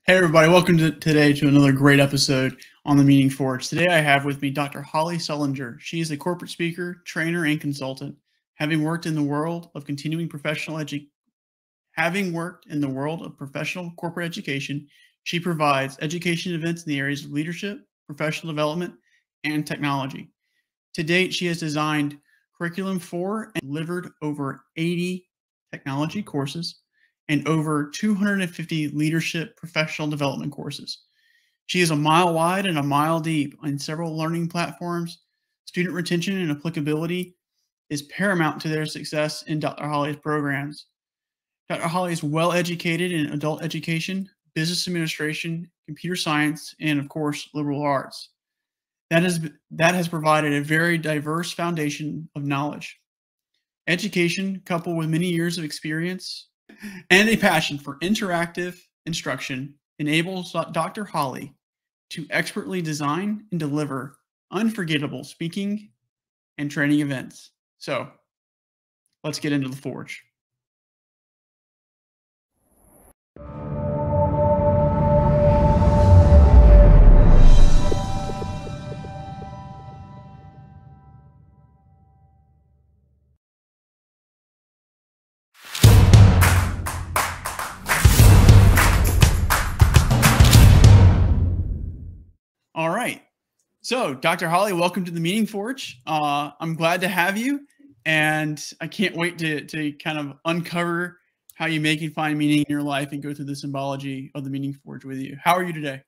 Hey everybody, welcome today to another great episode on the Meaning Forge. Today I have with me Dr. Holly Sullenger. She is a corporate speaker, trainer, and consultant. Having worked in the world of professional corporate education, she provides education events in the areas of leadership, professional development, and technology. To date, she has designed curriculum for and delivered over 80 technology courses and over 250 leadership professional development courses. She is a mile wide and a mile deep on several learning platforms. Student retention and applicability is paramount to their success in Dr. Holly's programs. Dr. Holly is well educated in adult education, business administration, computer science, and of course, liberal arts. That has provided a very diverse foundation of knowledge. Education, coupled with many years of experience and a passion for interactive instruction, enables Dr. Holly to expertly design and deliver unforgettable speaking and training events. So let's get into the Forge. All right. So, Dr. Holly, welcome to the Meaning Forge. I'm glad to have you, and I can't wait to kind of uncover how you make and find meaning in your life and go through the symbology of the Meaning Forge with you. How are you today?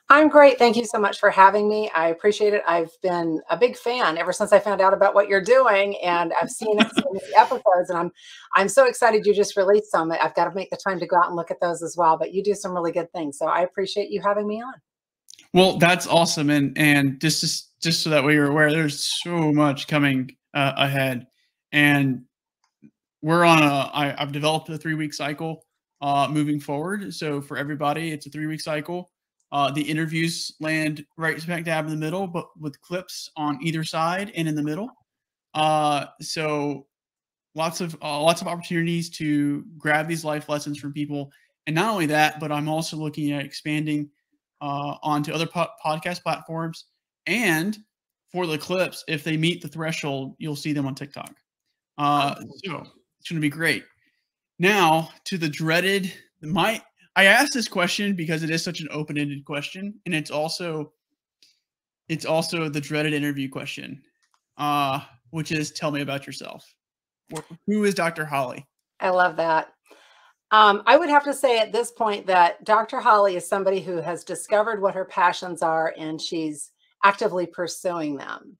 I'm great. Thank you so much for having me. I appreciate it. I've been a big fan ever since I found out about what you're doing, and I've seen it so many episodes, and I'm so excited you just released some. I've got to make the time to go out and look at those as well, but you do some really good things. So I appreciate you having me on. Well, that's awesome. And just so that way you're aware, there's so much coming ahead. And we're on I've developed a 3-week cycle moving forward. So for everybody, it's a 3-week cycle. The interviews land right smack dab in the middle, but with clips on either side and in the middle. So lots of opportunities to grab these life lessons from people. And not only that, but I'm also looking at expanding onto other podcast platforms. And for the clips, if they meet the threshold, you'll see them on TikTok. So it's going to be great. Now to the dreaded, I asked this question because it is such an open-ended question, and it's also the dreaded interview question, which is, tell me about yourself. Who is Dr. Holly? I love that. I would have to say at this point that Dr. Holly is somebody who has discovered what her passions are, and she's actively pursuing them.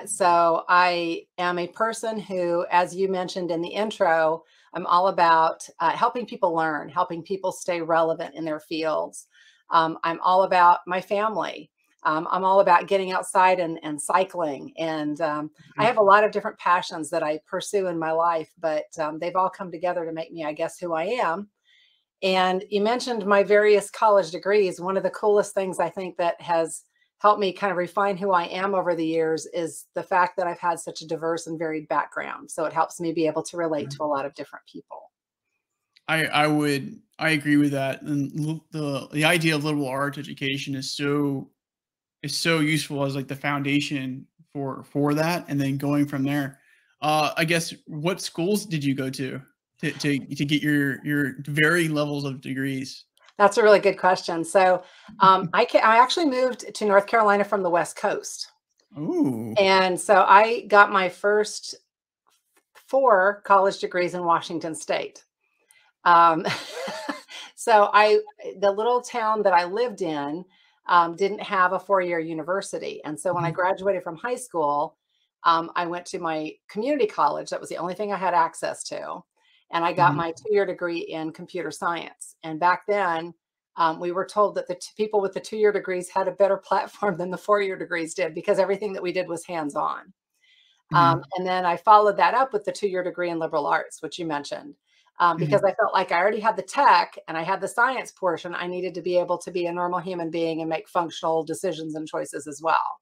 So I am a person who, as you mentioned in the intro, I'm all about helping people learn, helping people stay relevant in their fields. I'm all about my family. I'm all about getting outside and cycling. And I have a lot of different passions that I pursue in my life, but they've all come together to make me, I guess, who I am. And you mentioned my various college degrees. One of the coolest things I think that has helped me kind of refine who I am over the years is the fact that I've had such a diverse and varied background. So it helps me be able to relate to a lot of different people. I agree with that. And the idea of liberal arts education is so useful as like the foundation for that, and then going from there. I guess, what schools did you go to get your varying levels of degrees? That's a really good question. So I actually moved to North Carolina from the West Coast. Ooh. And so I got my first 4 college degrees in Washington State. So the little town that I lived in didn't have a 4-year university. And so when I graduated from high school, I went to my community college. That was the only thing I had access to. And I got my 2-year degree in computer science. And back then, we were told that the people with the 2-year degrees had a better platform than the 4-year degrees did, because everything that we did was hands-on. And then I followed that up with the 2-year degree in liberal arts, which you mentioned. Because I felt like I already had the tech and I had the science portion. I needed to be able to be a normal human being and make functional decisions and choices as well.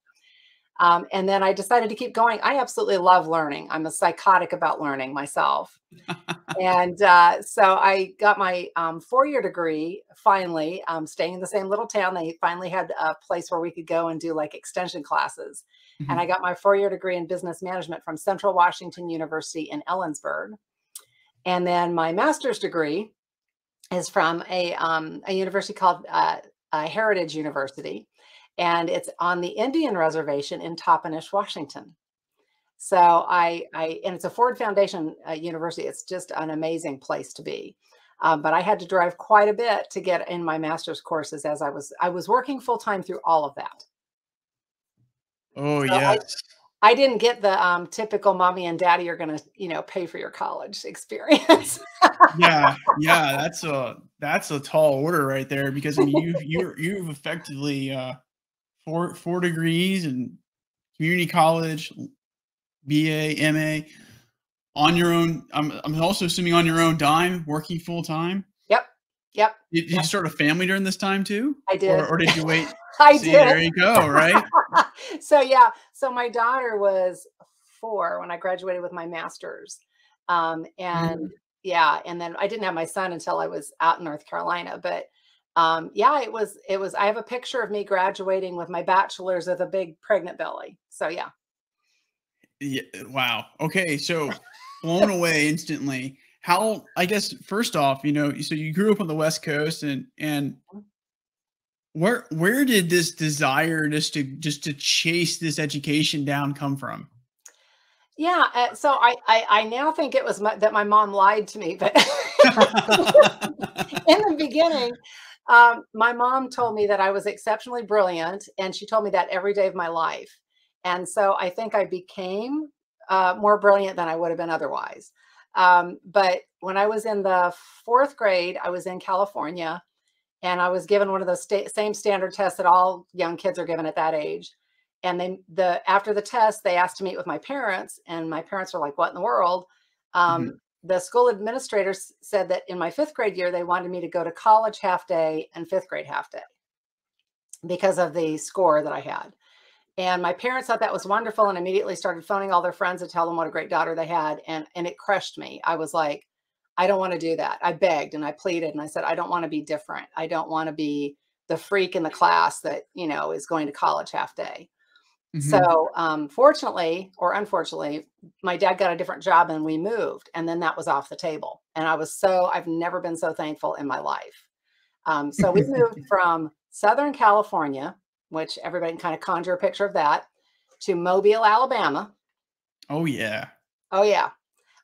And then I decided to keep going. I absolutely love learning. I'm a psychotic about learning myself. And so I got my 4-year degree finally, staying in the same little town. They finally had a place where we could go and do like extension classes. And I Mhm. got my 4-year degree in business management from Central Washington University in Ellensburg. And then my master's degree is from a university called Heritage University. And it's on the Indian reservation in Toppenish, Washington. So and it's a Ford Foundation university. It's just an amazing place to be. But I had to drive quite a bit to get in my master's courses as I was working full time through all of that. Oh, So yes. I didn't get the typical mommy and daddy are going to, pay for your college experience. Yeah, yeah, that's a tall order right there because, I mean, you've effectively, 4 degrees in community college, BA, MA, on your own. I'm also assuming on your own dime, working full time. Yep. Yep. Did you Yep. start a family during this time too? I did. Or did you wait? I See, did. there you go, right? So yeah, so my daughter was 4 when I graduated with my master's. And Mhm. yeah, and then I didn't have my son until I was out in North Carolina. But yeah, it was I have a picture of me graduating with my bachelor's with a big pregnant belly. So yeah. Yeah, wow. Okay, so blown away instantly. How I guess, first off, so you grew up on the West Coast, and where did this desire just to chase this education down come from? Yeah, so I now think it was that my mom lied to me, but in the beginning, my mom told me that I was exceptionally brilliant, and she told me that every day of my life. And so I think I became more brilliant than I would have been otherwise. But when I was in the 4th grade, I was in California, and I was given one of those same standard tests that all young kids are given at that age. And after the test, they asked to meet with my parents, and my parents were like, "What in the world?" Mhm. The school administrators said that in my 5th grade year, they wanted me to go to college half day and 5th grade half day because of the score that I had. And my parents thought that was wonderful and immediately started phoning all their friends to tell them what a great daughter they had. And it crushed me. I was like, I don't want to do that. I begged and I pleaded and I said, I don't want to be different. I don't want to be the freak in the class that, is going to college half day. Mhm. So, fortunately or unfortunately, my dad got a different job and we moved. And then that was off the table. And I've never been so thankful in my life. So we moved from Southern California, which everybody can kind of conjure a picture of that, to Mobile, Alabama. Oh, yeah. Oh, yeah.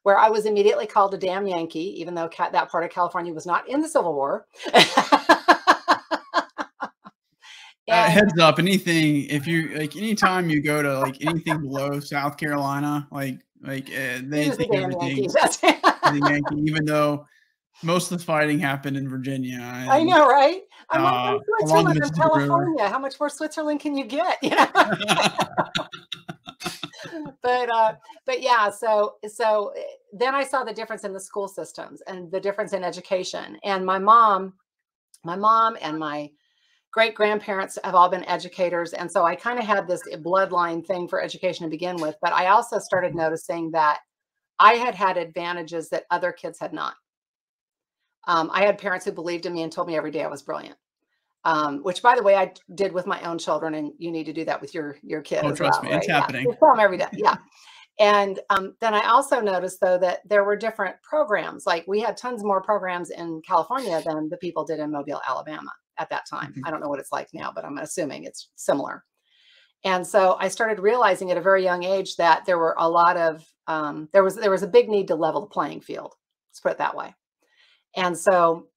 Where I was immediately called a damn Yankee, even though that part of California was not in the Civil War. And Heads up, anything if you like, anytime you go to, like, anything below South Carolina, you're they just a think damn Yankee. everything's the Yankee, even though most of the fighting happened in Virginia I and, know, right? I'm like, I'm along the Switzerland, I'm Mississippi River. California. How much more Switzerland can you get? But yeah, so then I saw the difference in the school systems and the difference in education. And my mom and my great grandparents have all been educators. And so I kind of had this bloodline thing for education to begin with. But I also started noticing that I had had advantages that other kids had not. I had parents who believed in me and told me every day I was brilliant. Which, by the way, I did with my own children, and you need to do that with your kid Oh, as trust well, me, it's right? Yeah, happening. just tell them every day. Yeah, and then I also noticed though that there were different programs. Like we had tons more programs in California than the people did in Mobile, Alabama at that time. I Mhm. don't know what it's like now, but I'm assuming it's similar. And so I started realizing at a very young age that there were a lot of there was a big need to level the playing field. Let's put it that way. And so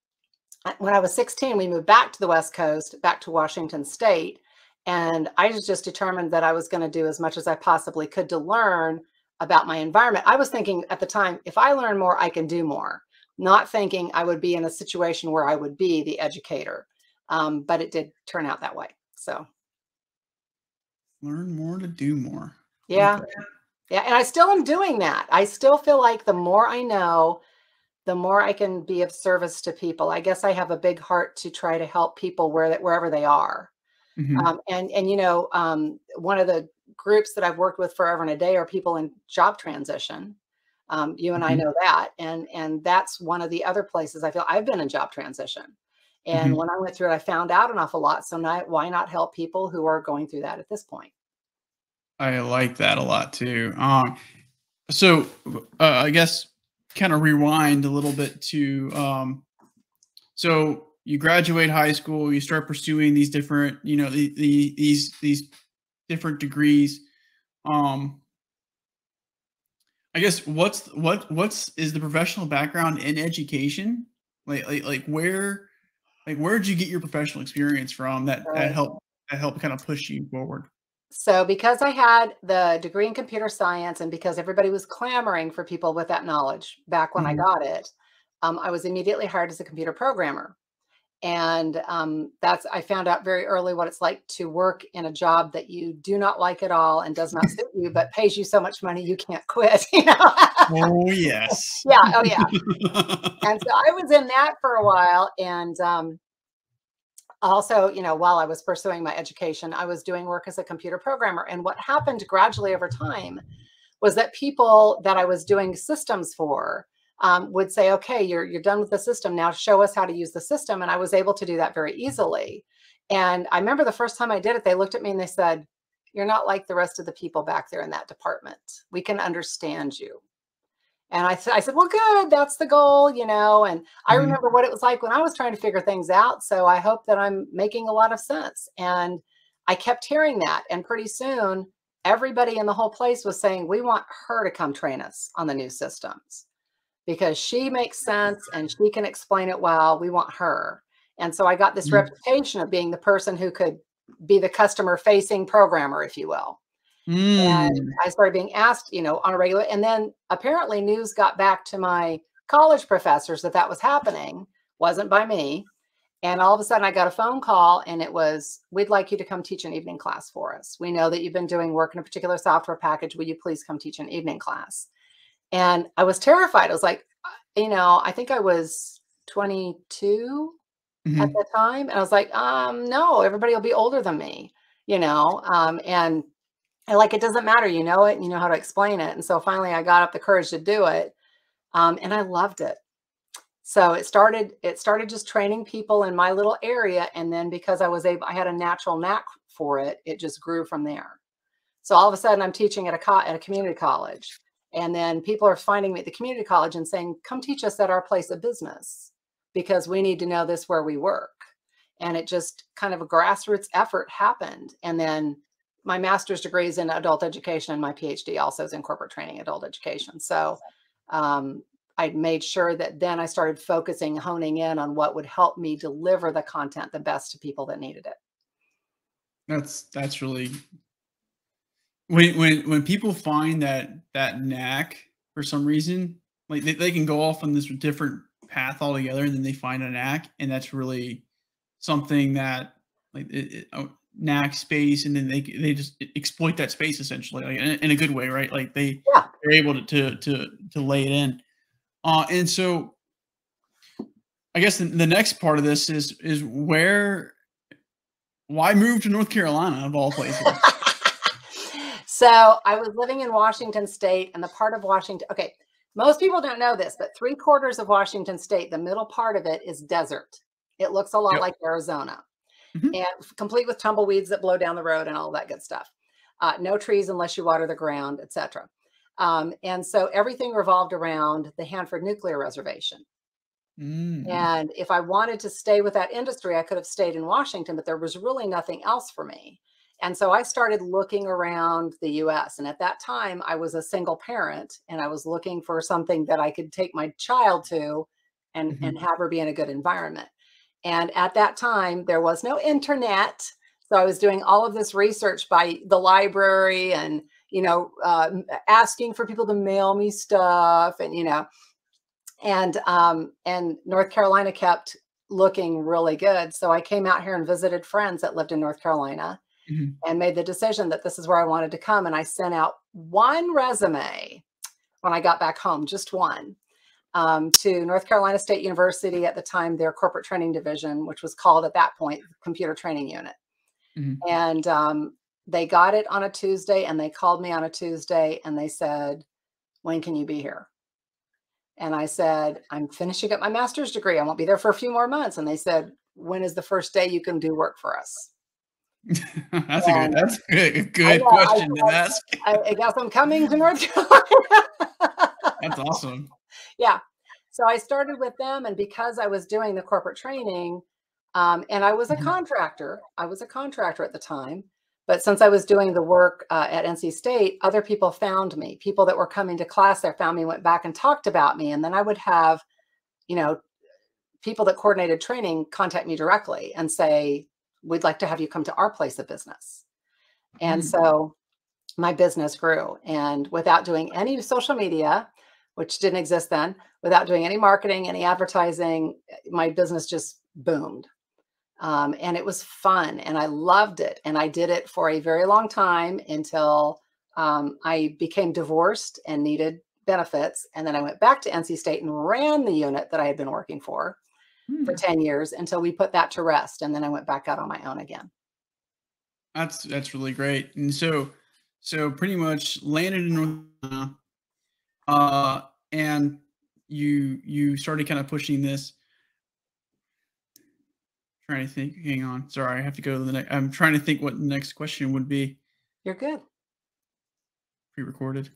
when I was 16, we moved back to the West Coast, back to Washington State. And I was just determined that I was going to do as much as I possibly could to learn about my environment. I was thinking at the time, if I learn more, I can do more, not thinking I would be in a situation where I would be the educator. But it did turn out that way. So, Learn more to do more. yeah. Okay. Yeah. And I still am doing that. I still feel like the more I know, the more I can be of service to people. I guess I have a big heart to try to help people wherever they are. Mhm. And one of the groups that I've worked with forever and a day are people in job transition. You and I Mhm. know that. And that's one of the other places I feel I've been in job transition. And Mhm. when I went through it, I found out an awful lot. So now, why not help people who are going through that at this point? I like that a lot too. So, I guess kind of rewind a little bit to, so you graduate high school, you start pursuing these different, these different degrees. Um, I guess what's is the professional background in education? Where did you get your professional experience from Right. that helped kind of push you forward? So because I had the degree in computer science and because everybody was clamoring for people with that knowledge back when I Mhm. got it, I was immediately hired as a computer programmer. And that's I found out very early what it's like to work in a job that you do not like at all and does not suit you, but pays you so much money you can't quit. Oh, yes. Yeah, oh yeah. And so I was in that for a while, and also, while I was pursuing my education, I was doing work as a computer programmer. And what happened gradually over time was that people that I was doing systems for would say, "Okay, you're done with the system. Now show us how to use the system." And I was able to do that very easily. And I remember the first time I did it, they looked at me and they said, "You're not like the rest of the people back there in that department. We can understand you." And I said, "Well, good. That's the goal." And I Mhm. remember what it was like when I was trying to figure things out. So I hope that I'm making a lot of sense. And I kept hearing that. And pretty soon, everybody in the whole place was saying, "We want her to come train us on the new systems because she makes sense and she can explain it well. We want her." And so I got this Mhm. reputation of being the person who could be the customer facing programmer, if you will. And Mm. I started being asked, on a regular, and then apparently news got back to my college professors that that was happening. Wasn't by me. And all of a sudden I got a phone call and it was, "We'd like you to come teach an evening class for us. We know that you've been doing work in a particular software package. Will you please come teach an evening class?" And I was terrified. I was like, I think I was 22 at Mhm. the time. And I was like, no, everybody will be older than me, and like, it doesn't matter, you know it, and you know how to explain it. And so finally I got up the courage to do it. And I loved it. So it started just training people in my little area. And then because I had a natural knack for it, it just grew from there. So all of a sudden I'm teaching at a community college. And then people are finding me at the community college and saying, "Come teach us at our place of business because we need to know this where we work." And it just kind of a grassroots effort happened. And then my master's degree is in adult education and my PhD also is in corporate training adult education. So um, I made sure that then I started focusing, honing in on what would help me deliver the content the best to people that needed it. That's really when people find that knack for some reason, like they can go off on this different path altogether, and then they find a knack, and that's really something that like knack space, and then they just exploit that space essentially, like in a good way, right? Like Yeah. they're able to lay it in. And so I guess the next part of this is why move to North Carolina of all places? So I was living in Washington State, and the part of Washington, okay, most people don't know this, but three-quarters of Washington State, the middle part of it is desert. It looks a lot Yep. like Arizona, Mhm. and complete with tumbleweeds that blow down the road and all that good stuff. No trees unless you water the ground, etc. And so everything revolved around the Hanford Nuclear Reservation. Mm. And if I wanted to stay with that industry, I could have stayed in Washington, but there was really nothing else for me. And so I started looking around the US. And at that time, I was a single parent and I was looking for something that I could take my child to and Mhm. have her be in a good environment. And at that time, there was no internet. So I was doing all of this research by the library and, asking for people to mail me stuff and North Carolina kept looking really good. So I came out here and visited friends that lived in North Carolina Mhm. and made the decision that this is where I wanted to come. And I sent out one resume when I got back home, just one, to North Carolina State University at the time, their corporate training division, which was called at that point computer training unit. Mhm. And they got it on a Tuesday and they called me on a Tuesday and they said, "When can you be here?" And I said, I'm finishing up my master's degree. I won't be there for a few more months. And they said, when is the first day you can do work for us? That's And a I good know, question to ask. I guess I'm coming to North Carolina. That's awesome. Yeah. So I started with them, and because I was doing the corporate training, and I was a Mhm. contractor. I was a contractor at the time, but since I was doing the work at NC State, other people found me. People that were coming to class there found me, went back and talked about me, and then I would have, you know, people that coordinated training contact me directly and say, "We'd like to have you come to our place of business." And Mm. so my business grew. And without doing any social media, which didn't exist then, without doing any marketing, any advertising, my business just boomed. And it was fun and I loved it. And I did it for a very long time until I became divorced and needed benefits. And then I went back to NC State and ran the unit that I had been working for Hmm. 10 years until we put that to rest. And then I went back out on my own again. That's really great. And so pretty much landed in North Carolina, uh, and you started kind of pushing this. Trying to think. Hang on. Sorry, I have to go to the next. I'm trying to think what the next question would be. You're good. Pre-recorded.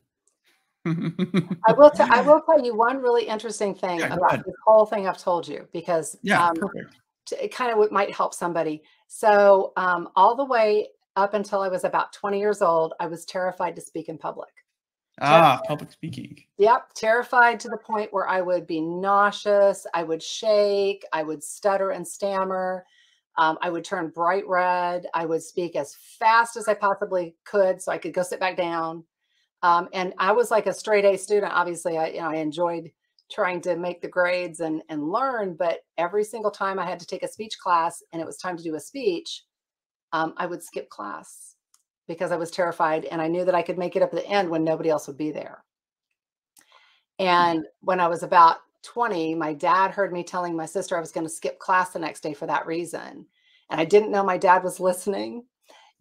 I will tell you one really interesting thing Yeah, go about ahead. this whole thing I've told you because Yeah, perfect. it kind of might help somebody. So all the way up until I was about 20 years old, I was terrified to speak in public. Ter- Ah, public speaking. yep, terrified to the point where I would be nauseous, I would shake, I would stutter and stammer. I would turn bright red. I would speak as fast as I possibly could so I could go sit back down. And I was like a straight A student. Obviously, I enjoyed trying to make the grades and learn, but every single time I had to take a speech class and it was time to do a speech, I would skip class because I was terrified and I knew that I could make it up at the end when nobody else would be there. And when I was about 20, my dad heard me telling my sister I was going to skip class the next day for that reason. And I didn't know my dad was listening.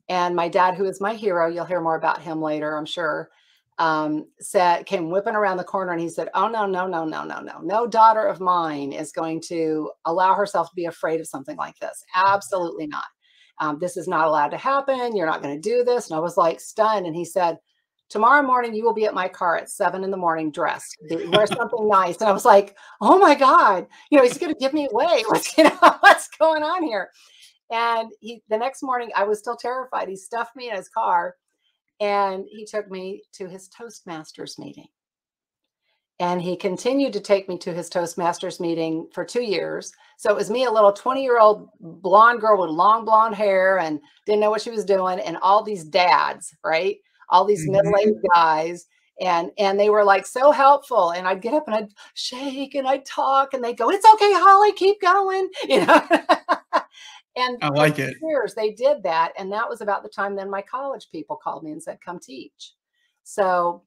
And my dad, who is my hero, you'll hear more about him later, I'm sure, came whipping around the corner and he said, "Oh, no, no, no, no, no, no. No daughter of mine is going to allow herself to be afraid of something like this. Absolutely not. This is not allowed to happen. You're not going to do this." And I was like stunned. And he said, "Tomorrow morning, you will be at my car at 7 in the morning dressed. Wear something nice." And I was like, "Oh my God, he's going to give me away. What's going on here?" And the next morning, I was still terrified. He stuffed me in his car and he took me to his Toastmasters meeting. And he continued to take me to his Toastmasters meeting for 2 years. So it was me, a little 20-year-old blonde girl with long blonde hair and didn't know what she was doing, and all these dads, right? All these Mhm. middle-aged guys. And they were like so helpful. And I'd get up and I'd shake and I'd talk and they'd go, "It's okay, Holly, keep going." And I for like it. years they did that. And that was about the time then my college people called me and said, "Come teach." So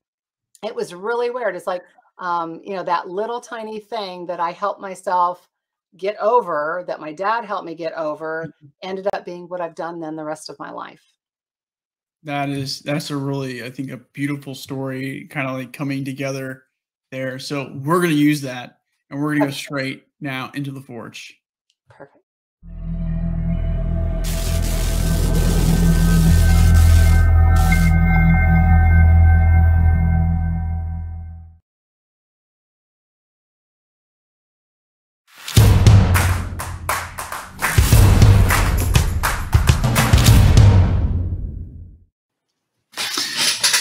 it was really weird. It's like, that little tiny thing that I helped myself get over, that my dad helped me get over, ended up being what I've done then the rest of my life. That's a really, I think, a beautiful story, kind of like coming together there. So we're gonna use that, and we're gonna go Okay, straight now into the forge. perfect.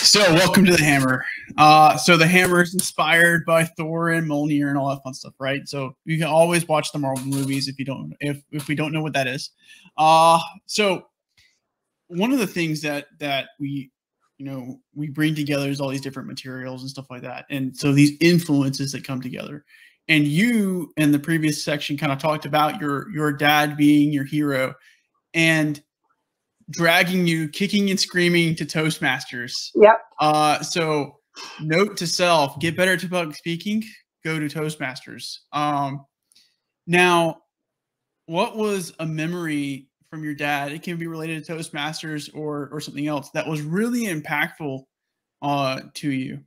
So welcome to the hammer. So the hammer is inspired by Thor and Mjolnir and all that fun stuff, right? So you can always watch the Marvel movies if we don't know what that is. So one of the things that we bring together is all these different materials and stuff like that, and so these influences that come together. And you in the previous section kind of talked about your dad being your hero and dragging you kicking and screaming to Toastmasters. Yep. So note to self: get better at public speaking. Go to Toastmasters. Now, what was a memory from your dad? It can be related to Toastmasters or something else that was really impactful to you.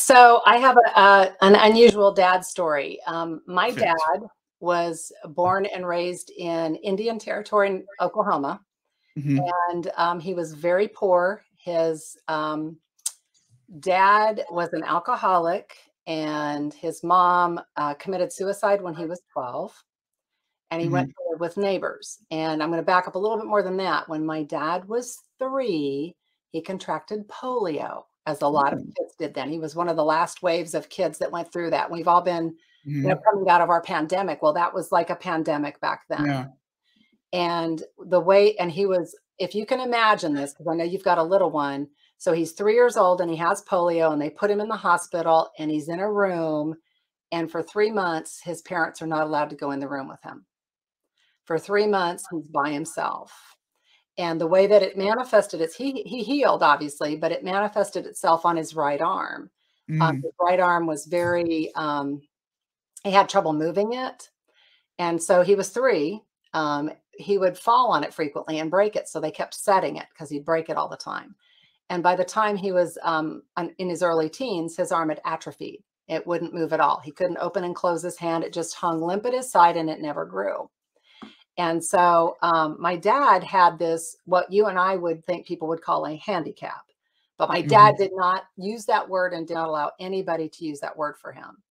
So I have an unusual dad story. My dad Perfect. was born and raised in Indian Territory in Oklahoma, Mhm. and he was very poor. His dad was an alcoholic, and his mom committed suicide when he was 12, and he went Mhm. to live with neighbors. And I'm going to back up a little bit more than that. When my dad was 3, he contracted polio, as a lot of Ooh. kids did then. He was one of the last waves of kids that went through that. We've all been, Mhm. coming out of our pandemic. Well, that was like a pandemic back then. Yeah. And the way, and he was, if you can imagine this, because I know you've got a little one. So he's 3 years old and he has polio, and they put him in the hospital, and he's in a room. And for 3 months, his parents are not allowed to go in the room with him. For 3 months, he's by himself. And the way that it manifested is he healed, obviously, but it manifested itself on his right arm. Mm. His right arm was very, he had trouble moving it. And so he was 3. He would fall on it frequently and break it. So they kept setting it because he'd break it all the time. And by the time he was in his early teens, his arm had atrophied. It wouldn't move at all. He couldn't open and close his hand. It just hung limp at his side and it never grew. And so my dad had this, what you and I would think people would call a handicap. But my dad Mhm. did not use that word and did not allow anybody to use that word for him.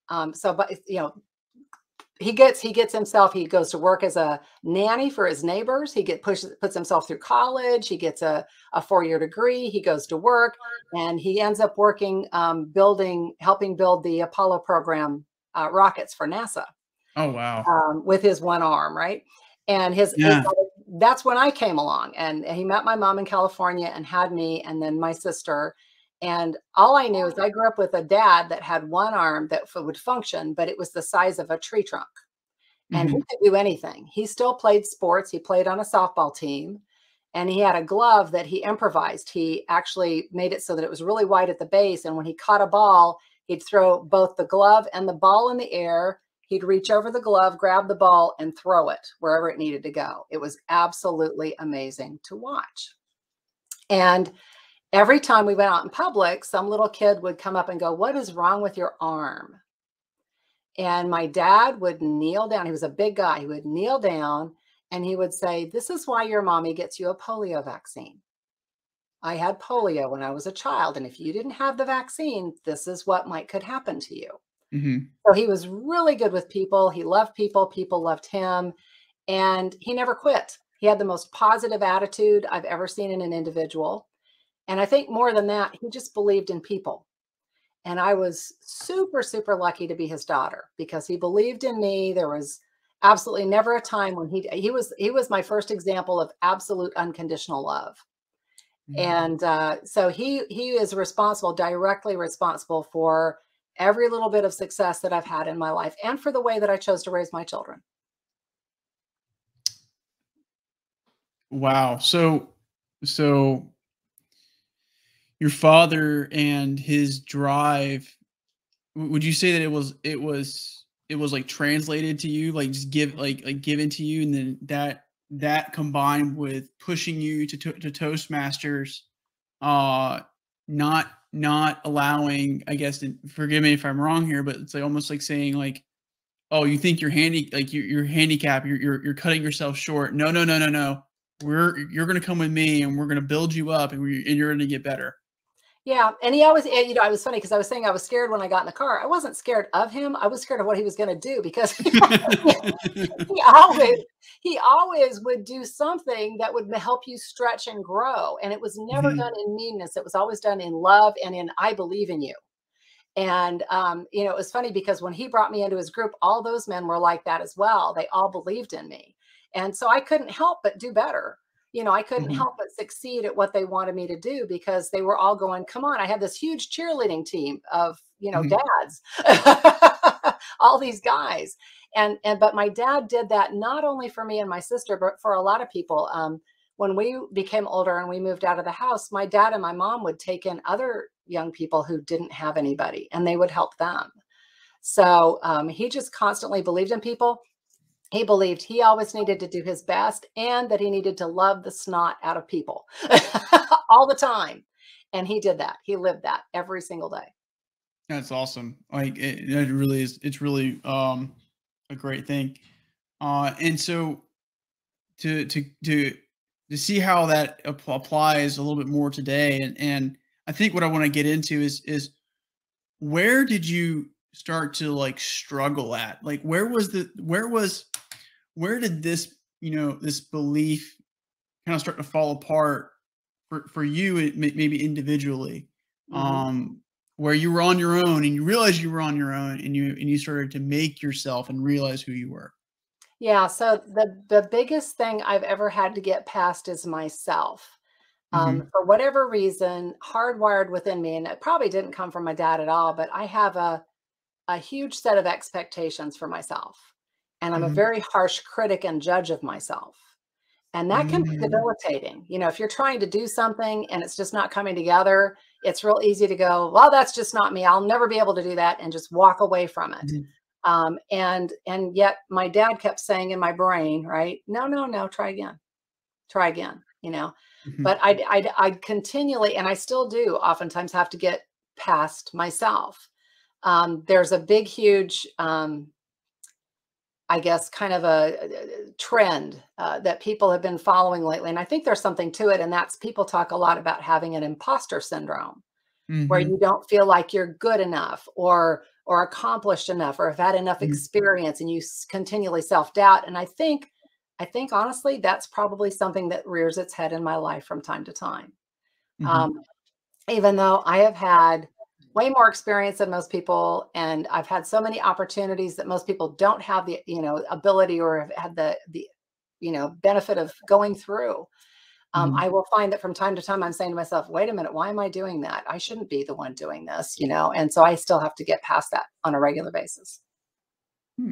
But he gets himself, he goes to work as a nanny for his neighbors. Puts himself through college. He gets a 4-year degree. He goes to work, and he ends up working, helping build the Apollo program rockets for NASA, Oh, wow. with his one arm, right? And Yeah. that's when I came along, and he met my mom in California and had me, and then my sister. And all I knew is I grew up with a dad that had one arm that would function, but it was the size of a tree trunk, and he Mhm. could do anything. He still played sports. He played on a softball team, and he had a glove that he improvised. He actually made it so that it was really wide at the base, and when he caught a ball, he'd throw both the glove and the ball in the air. He'd reach over the glove, grab the ball, and throw it wherever it needed to go. It was absolutely amazing to watch. And every time we went out in public, some little kid would come up and go, "What is wrong with your arm?" And my dad would kneel down. He was a big guy. He would kneel down and he would say, "This is why your mommy gets you a polio vaccine. I had polio when I was a child. And if you didn't have the vaccine, this is what could happen to you." Mhm. So he was really good with people. He loved people. People loved him. And he never quit. He had the most positive attitude I've ever seen in an individual. And I think more than that, he just believed in people. And I was super, super lucky to be his daughter because he believed in me. There was absolutely never a time when he was my first example of absolute unconditional love. Mhm. And so he is directly responsible for every little bit of success that I've had in my life and for the way that I chose to raise my children. Wow. So your father and his drive, would you say that it was like translated to you, like just given to you, and then that combined with pushing you to Toastmasters, uh, not allowing, I guess, and forgive me if I'm wrong here, but it's like almost like saying like, "Oh, you think you're handicapped, you're cutting yourself short. No, no, no, no, no. You're gonna come with me, and we're gonna build you up, and you're gonna get better." Yeah, and he always, I was funny because I was saying I was scared when I got in the car. I wasn't scared of him. I was scared of what he was going to do because he always he always would do something that would help you stretch and grow, and it was never done Mhm, in meanness. It was always done in love and in "I believe in you." And it was funny because when he brought me into his group, all those men were like that as well. They all believed in me, and so I couldn't help but do better. I couldn't mhm, help but succeed at what they wanted me to do because they were all going, "Come on!" I had this huge cheerleading team of mhm, dads, all these guys, and but my dad did that not only for me and my sister, but for a lot of people. When we became older and we moved out of the house, my dad and my mom would take in other young people who didn't have anybody and they would help them. So he just constantly believed in people. He believed he always needed to do his best and that he needed to love the snot out of people all the time. And he did that. He lived that every single day. That's awesome. Like it really is. It's really a great thing. And so to to to to see how that applies a little bit more today, and I think what I want to get into is where did you start to like struggle at? Like where did this, this belief kind of start to fall apart for you, maybe individually, Mhm. um, where you were on your own and you realized you were on your own and you started to make yourself and realize who you were. Yeah, so the biggest thing I've ever had to get past is myself. Mhm, For whatever reason, hardwired within me, and it probably didn't come from my dad at all, but I have a huge set of expectations for myself. And I'm a mhm, very harsh critic and judge of myself. And that can be mm, debilitating. If you're trying to do something and it's just not coming together, it's real easy to go, well, that's just not me. I'll never be able to do that and just walk away from it. mhm, And yet my dad kept saying in my brain, right? No, no, no, try again. mhm, But I'd continually, and I still do oftentimes have to get past myself. There's a big, huge, I guess, kind of a trend that people have been following lately. And I think there's something to it. And that's people talk a lot about having an imposter syndrome where mhm, you don't feel like you're good enough or accomplished enough or have had enough mhm, experience and you continually self-doubt. And I think honestly that's probably something that rears its head in my life from time to time. mhm, um, Even though I have had way more experience than most people, and I've had so many opportunities that most people don't have the ability or have had the benefit of going through. mhm, I will find that from time to time I'm saying to myself, wait a minute, why am I doing that? I shouldn't be the one doing this. And so I still have to get past that on a regular basis. hmm.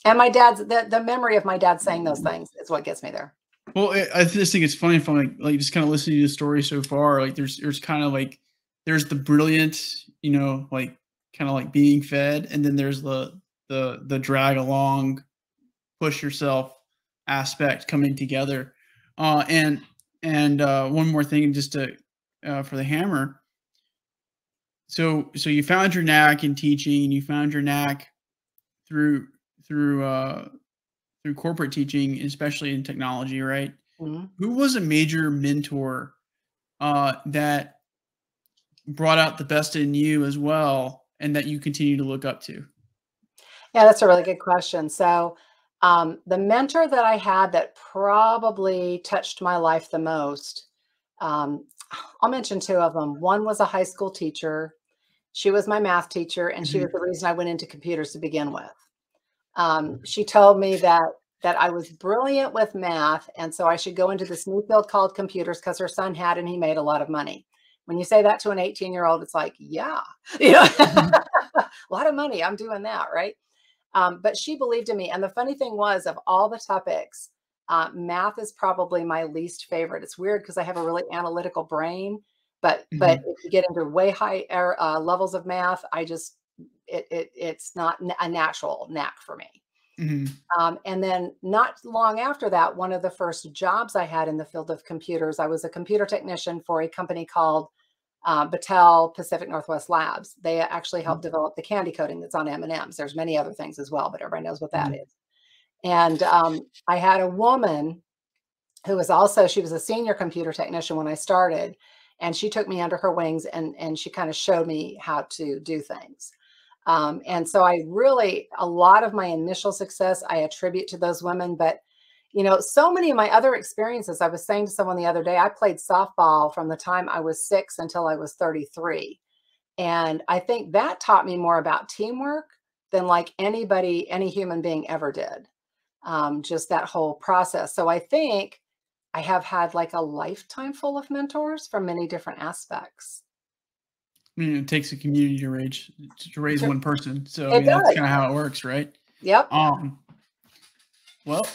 And my dad's the memory of my dad saying those things is what gets me there. Well, I just think it's funny from like just kind of listening to the story so far. Like there's kind of like there's the brilliant, like kind of like being fed, and then there's the drag along, push yourself aspect coming together. And one more thing, just to for the hammer. So you found your knack in teaching, and you found your knack through through uh, through corporate teaching, especially in technology, right? Mhm. Who was a major mentor that brought out the best in you as well, and that you continue to look up to? Yeah, that's a really good question. So, the mentor that I had that probably touched my life the most, um, I'll mention two of them. One was a high school teacher. She was my math teacher, and she was Mhm, the reason I went into computers to begin with. She told me that I was brilliant with math, and so I should go into this new field called computers because her son had and he made a lot of money. When you say that to an 18-year-old, it's like, yeah, mhm, a lot of money. I'm doing that, right? But she believed in me. And the funny thing was, of all the topics, math is probably my least favorite. It's weird because I have a really analytical brain, but mhm, if you get into way high levels of math, it's not a natural knack for me. mhm, And then not long after that, one of the first jobs I had in the field of computers, I was a computer technician for a company called Battelle Pacific Northwest Labs. They actually helped develop the candy coating that's on M&Ms. There's many other things as well, but everybody knows what that mhm, is. And I had a woman who was also, she was a senior computer technician when I started, and she took me under her wings and she kind of showed me how to do things. And so I really, a lot of my initial success, I attribute to those women. But, so many of my other experiences, I was saying to someone the other day, I played softball from the time I was 6 until I was 33. And I think that taught me more about teamwork than like any human being ever did. Just that whole process. So I think I have had like a lifetime full of mentors from many different aspects. I mean, it takes a community to raise one person, so I It mean, that's does. kinda how it works, right? Yep. Um, well,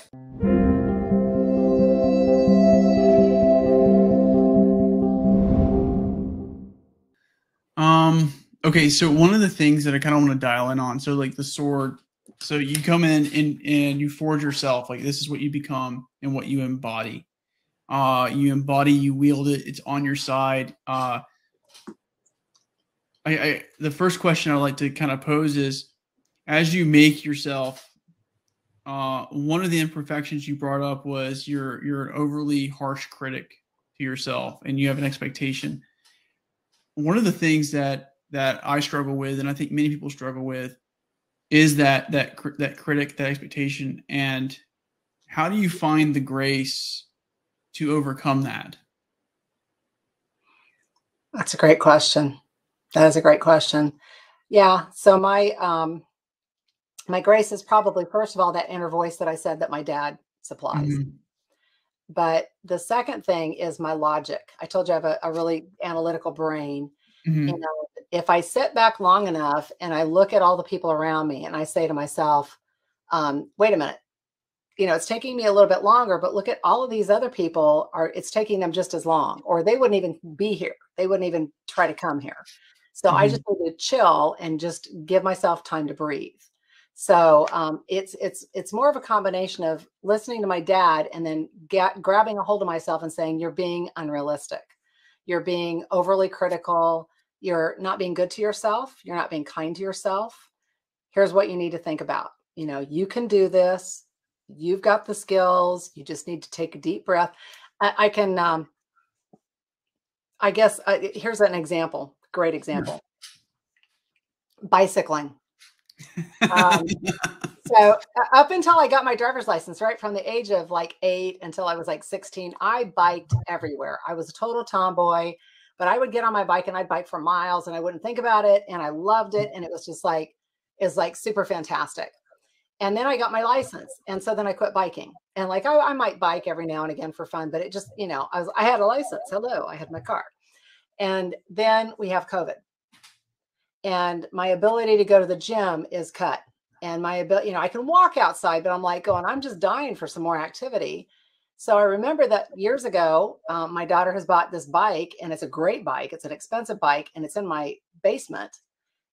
um, okay, so one of the things that I kinda wanna dial in on, so, like, the sword, so you come in and you forge yourself, like, this is what you become and what you embody. You embody, you wield it, it's on your side. the first question I like to kind of pose is, as you make yourself, one of the imperfections you brought up was you're an overly harsh critic to yourself, and you have an expectation. One of the things that I struggle with, and I think many people struggle with, is that critic, that expectation, and how do you find the grace to overcome that? That's a great question. That is a great question. Yeah. So my grace is probably, first of all, that inner voice that I said that my dad supplies. Mhm. But the second thing is my logic. I told you I have a really analytical brain. And Mhm. if I sit back long enough and I look at all the people around me and I say to myself, wait a minute, it's taking me a little bit longer, but look at all of these other people, it's taking them just as long, or they wouldn't even be here. They wouldn't even try to come here. So I just Mhm. need to chill and just give myself time to breathe. So it's more of a combination of listening to my dad and then grabbing a hold of myself and saying, you're being unrealistic. You're being overly critical. You're not being good to yourself. You're not being kind to yourself. Here's what you need to think about. You can do this. You've got the skills. You just need to take a deep breath. I can, I guess, here's an example, great Sure. example. Bicycling. Um, so up until I got my driver's license, right from the age of like 8 until I was like 16, I biked everywhere. I was a total tomboy, but I would get on my bike and I'd bike for miles and I wouldn't think about it. And I loved it. And it was just like, it's like super fantastic. And then I got my license. And so then I quit biking. And like I might bike every now and again for fun, but it just, I had a license. Hello, I had my car. And then we have COVID. And my ability to go to the gym is cut. And my ability, I can walk outside, but I'm like going, I'm just dying for some more activity. So I remember that years ago, my daughter has bought this bike, and it's a great bike. It's an expensive bike, and it's in my basement,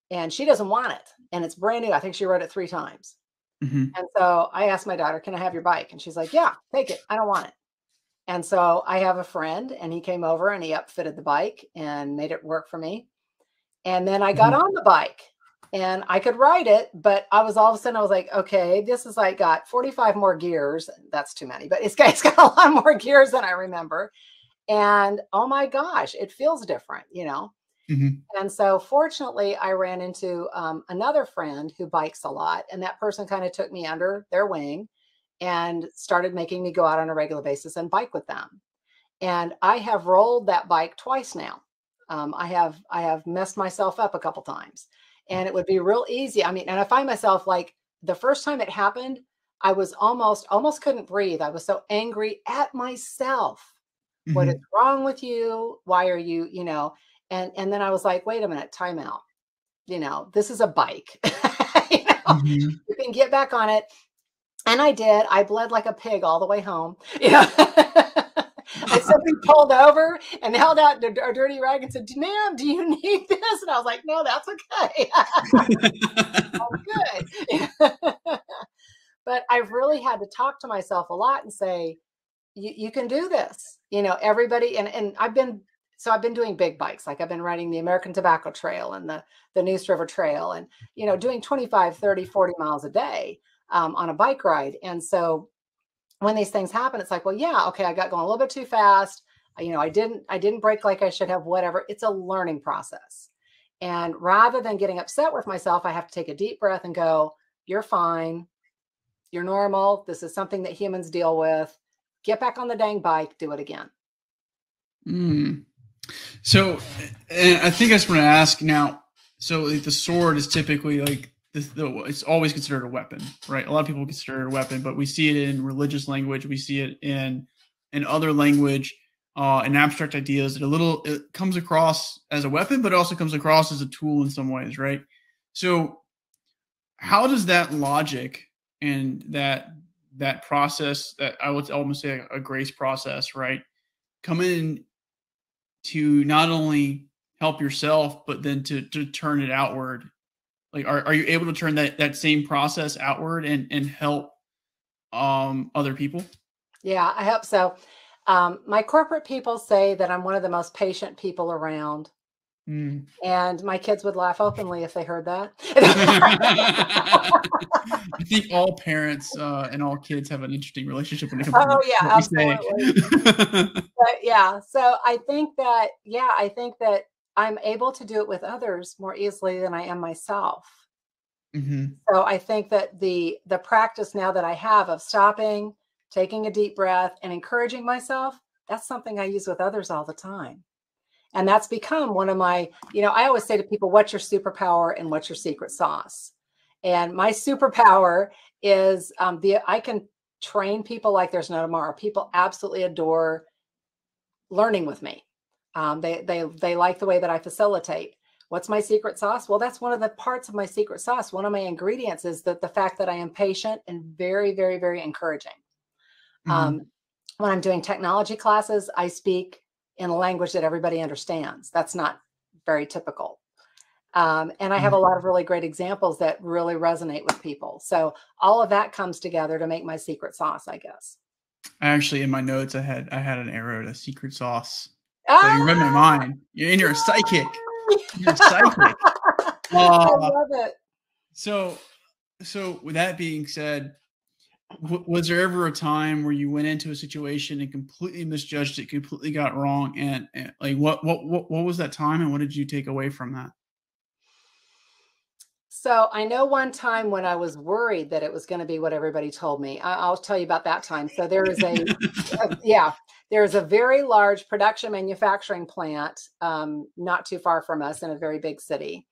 and she doesn't want it. And it's brand new. I think she rode it 3 times. Mhm. And so I asked my daughter, can I have your bike? And she's like, yeah, take it. I don't want it. And so I have a friend, and he came over and he upfitted the bike and made it work for me. And then I got Mhm. on the bike and I could ride it, but I was all of a sudden, I was like, okay, this is like got 45 more gears. That's too many, but it's got a lot more gears than I remember. And oh my gosh, it feels different. Mhm. And so fortunately, I ran into another friend who bikes a lot. And that person kind of took me under their wing and started making me go out on a regular basis and bike with them. And I have rolled that bike twice now. I have messed myself up a couple times, and it would be real easy. I mean, and I find myself like the first time it happened, I was almost couldn't breathe. I was so angry at myself. What is Mhm. wrong with you? Why are you, and then I was like, wait a minute, time out. This is a bike. you know, Mhm. you can get back on it. And I did. I bled like a pig all the way home. Yeah. I simply pulled over and held out a dirty rag and said, ma'am, do you need this? And I was like, no, that's okay. Good. But I've really had to talk to myself a lot and say, you can do this. Everybody, and I've been doing big bikes. Like I've been riding the American Tobacco Trail and the Neuse River Trail and, doing 25, 30, 40 miles a day on a bike ride. And so when these things happen, it's like, well, yeah, okay, I got going a little bit too fast. I didn't brake like I should have, whatever. It's a learning process. And rather than getting upset with myself, I have to take a deep breath and go, you're fine. You're normal. This is something that humans deal with. Get back on the dang bike, do it again. Mm. So, and I think I just want to ask now. So, like, the sword is typically like it's always considered a weapon, right? A lot of people consider it a weapon, but we see it in religious language. We see it in other language, and abstract ideas. It comes across as a weapon, but it also comes across as a tool in some ways, right? So, how does that logic and that process, that I would almost say a grace process, right, come in to not only help yourself, but then to turn it outward? Like, are you able to turn that same process outward and help other people? Yeah, I hope so. My corporate people say that I'm one of the most patient people around. Mm. And my kids would laugh openly if they heard that. I think all parents and all kids have an interesting relationship when it comes to Oh, yeah, what we absolutely. say. But yeah, so I think that, yeah, I think that I'm able to do it with others more easily than I am myself. Hmm. So I think that the practice now that I have of stopping, taking a deep breath, and encouraging myself, that's something I use with others all the time. And that's become one of my, I always say to people, what's your superpower and what's your secret sauce? And my superpower is I can train people like there's no tomorrow. People absolutely adore learning with me. They like the way that I facilitate. What's my secret sauce? Well, that's one of the parts of my secret sauce. One of my ingredients is that the fact that I am patient and very, very, very encouraging. Hmm. Um, when I'm doing technology classes, I speak in a language that everybody understands. That's not very typical. And I have a lot of really great examples that really resonate with people. So all of that comes together to make my secret sauce, I guess. Actually, in my notes, I had an arrow to secret sauce. So you read my Ah! mind. You're a psychic. You're a psychic. I Uh, love it. so so with that being said, was there ever a time where you went into a situation and completely misjudged it, completely got wrong, and like what was that time, and what did you take away from that? So I know one time when I was worried that it was going to be what everybody told me. I'll tell you about that time. So there is yeah, there is a very large production manufacturing plant not too far from us in a very big city.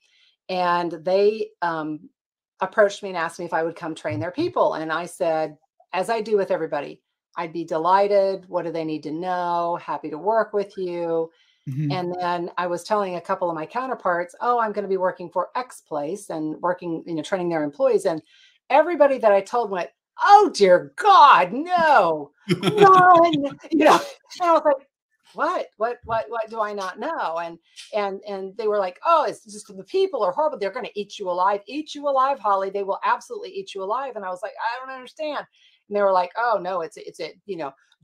And they approached me and asked me if I would come train their people. And I said, as I do with everybody, I'd be delighted. What do they need to know? Happy to work with you. Mhm. And then I was telling a couple of my counterparts, oh, I'm going to be working for X place and working, training their employees. And everybody that I told went, oh, dear God, no, run, and I was like, what do I not know? And they were like, oh, it's just the people are horrible. They're going to eat you alive, Holly. They will absolutely eat you alive. And I was like, I don't understand. And they were like, oh no, it's a,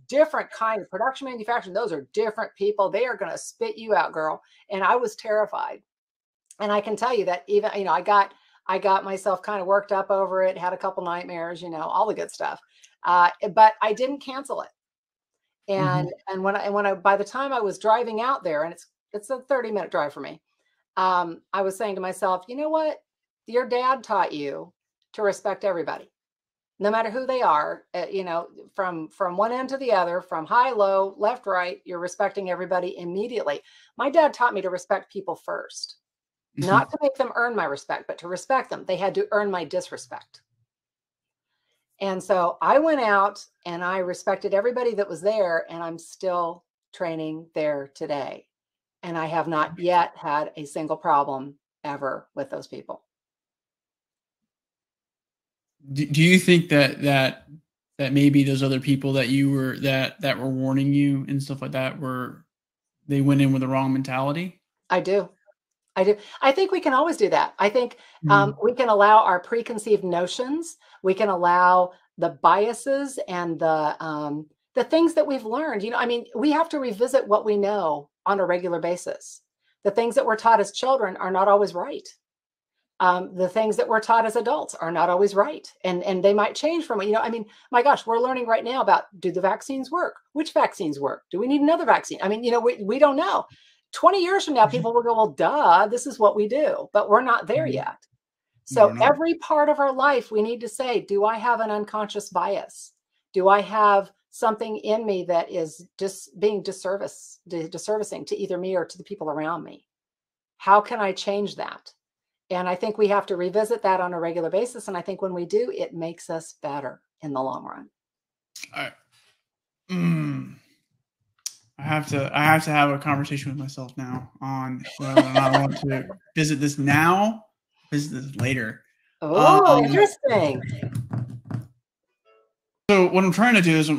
different kind of production manufacturing. Those are different people. They are going to spit you out, girl. And I was terrified. And I can tell you that even, I got myself kind of worked up over it, had a couple nightmares, all the good stuff. But I didn't cancel it. And Mhm. when I by the time I was driving out there, and it's a 30-minute drive for me, I was saying to myself, you know what? Your dad taught you to respect everybody no matter who they are, from one end to the other, from high, low, left, right, you're respecting everybody immediately. My dad taught me to respect people first, not Mhm. to make them earn my respect, but to respect them. They had to earn my disrespect. And so I went out and I respected everybody that was there, and I'm still training there today. And I have not yet had a single problem ever with those people. Do you think that maybe those other people that you were that were warning you and stuff like that were they went in with the wrong mentality? I do. I do. I think we can always do that. I think Mhm. we can allow our preconceived notions. We can allow the biases and the things that we've learned. I mean, we have to revisit what we know on a regular basis. The things that we're taught as children are not always right. The things that we're taught as adults are not always right, and they might change from it. I mean, my gosh, we're learning right now about, do the vaccines work? Which vaccines work? Do we need another vaccine? I mean, we don't know. 20 years from now, Mhm. people will go, well, duh, this is what we do, but we're not there Mhm. yet. No, we're So not. every part of our life, we need to say, do I have an unconscious bias? Do I have something in me that is just being disservicing to either me or to the people around me? How can I change that? And I think we have to revisit that on a regular basis. And I think when we do, it makes us better in the long run. I mm, I have to have a conversation with myself now on whether or not I want to visit this now, visit this later. Oh, Um, interesting. so what I'm trying to do is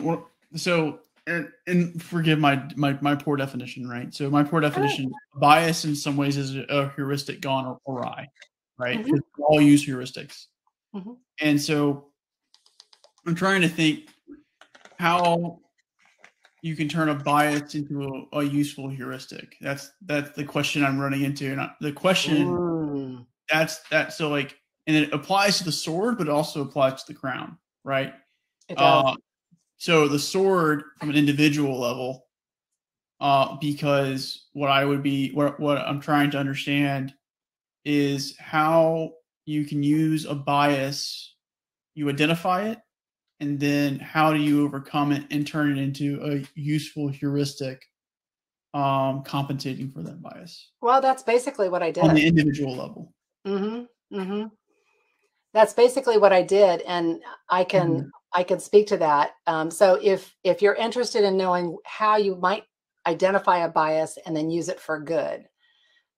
so and forgive my poor definition, right? So my poor Sure. definition, bias in some ways is a heuristic gone awry, right? Mhm, Because we all use heuristics, mhm. and so I'm trying to think how you can turn a bias into a useful heuristic? That's the question I'm running into. And the question so like, and it applies to the sword, but it also applies to the crown, right? It does. So the sword from an individual level, because what I'm trying to understand is how you can use a bias, you identify it, and then how do you overcome it and turn it into a useful heuristic, compensating for that bias Well, that's basically what I on the did. individual level. That's basically what I did, and I can speak to that. So if you're interested in knowing how you might identify a bias and then use it for good,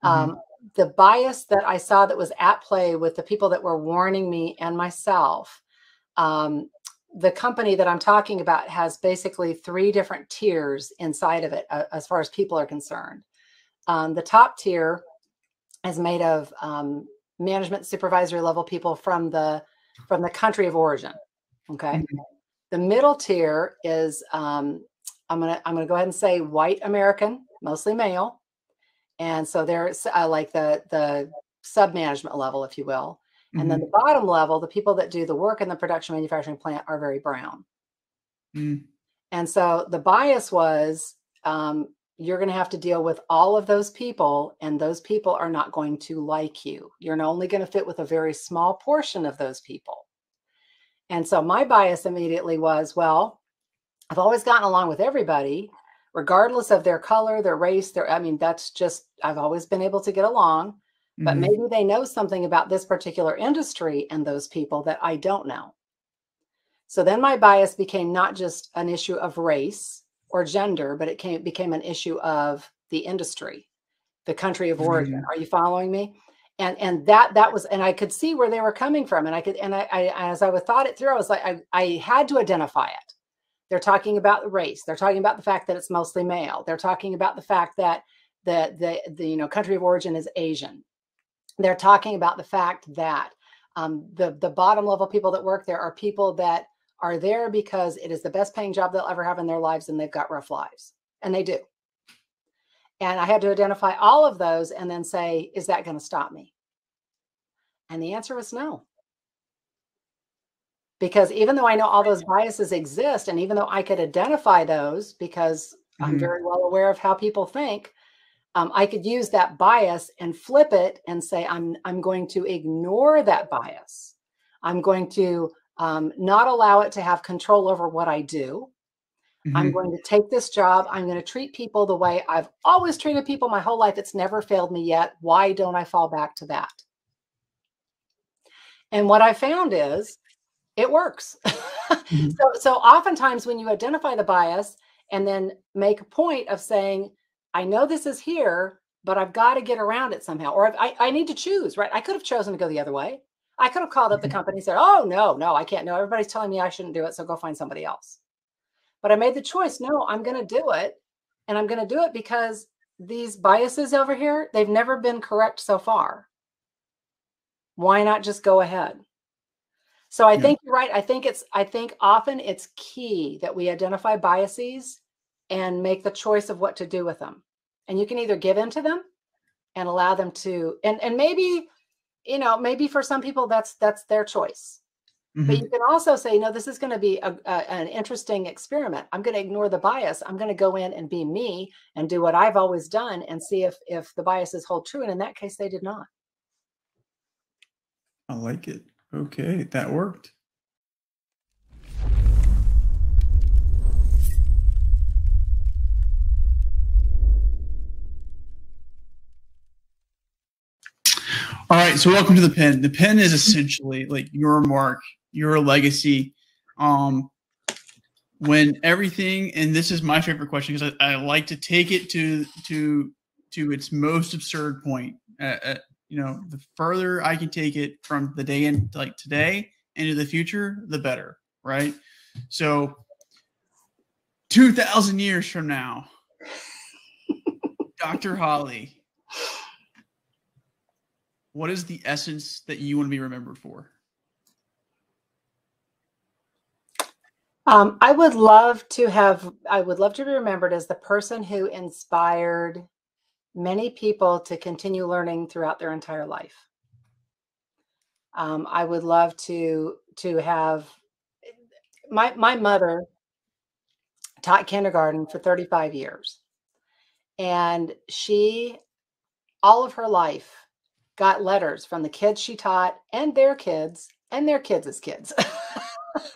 the bias that I saw that was at play with the people that were warning me and myself, the company that I'm talking about has basically 3 different tiers inside of it, as far as people are concerned. The top tier is made of management supervisory level people from the country of origin. Okay. The middle tier is I'm gonna go ahead and say white American, mostly male. And so there's like the sub-management level, if you will. And then the bottom level, the people that do the work in the production manufacturing plant are very brown. And so the bias was, you're going to have to deal with all of those people, and those people are not going to like you. You're only going to fit with a very small portion of those people. And so my bias immediately was, well, I've always gotten along with everybody, regardless of their color, their race, that's just, I've always been able to get along, but maybe they know something about this particular industry and those people that I don't know. So then my bias became not just an issue of race or gender, but it became an issue of the industry, the country of origin. Are you following me? And that was, and I could see where they were coming from. And as I thought it through, I was like, I had to identify it. They're talking about the race. They're talking about the fact that it's mostly male. They're talking about the fact that the country of origin is Asian. They're talking about the fact that the bottom level people that work there are people that are there because it is the best paying job they'll ever have in their lives, and they've got rough lives, and they do. And I had to identify all of those and then say, is that going to stop me? And the answer was no. Because even though I know all those biases exist, and even though I could identify those because I'm very well aware of how people think, I could use that bias and flip it and say, I'm going to ignore that bias. I'm going to not allow it to have control over what I do. I'm going to take this job. I'm going to treat people the way I've always treated people my whole life. It's never failed me yet. Why don't I fall back to that? And what I found is it works. So oftentimes when you identify the bias and then make a point of saying, I know this is here, but I've got to get around it somehow, or I need to choose, right? I could have chosen to go the other way. I could have called up the company and said, oh, no, I can't. No, everybody's telling me I shouldn't do it, so go find somebody else. But I made the choice. No, I'm going to do it. And I'm going to do it because these biases over here, they've never been correct so far. Why not just go ahead? So I think you're right. I think often it's key that we identify biases and make the choice of what to do with them. And you can either give into them and allow them to, and maybe, maybe for some people that's their choice. But you can also say, no, this is going to be an interesting experiment. I'm going to ignore the bias. I'm going to go in and be me and do what I've always done and see if the biases hold true. And in that case, they did not. I like it. Okay, that worked. All right, so welcome to the pen. The pen is essentially like your mark, your legacy. When everything, and this is my favorite question because I like to take it to its most absurd point. The further I can take it from the day in, like today into the future, the better, right? So 2,000 years from now, Dr. Holly, what is the essence that you want to be remembered for? I would love to be remembered as the person who inspired many people to continue learning throughout their entire life. I would love to have my mother taught kindergarten for 35 years, and she all of her life got letters from the kids she taught and their kids' kids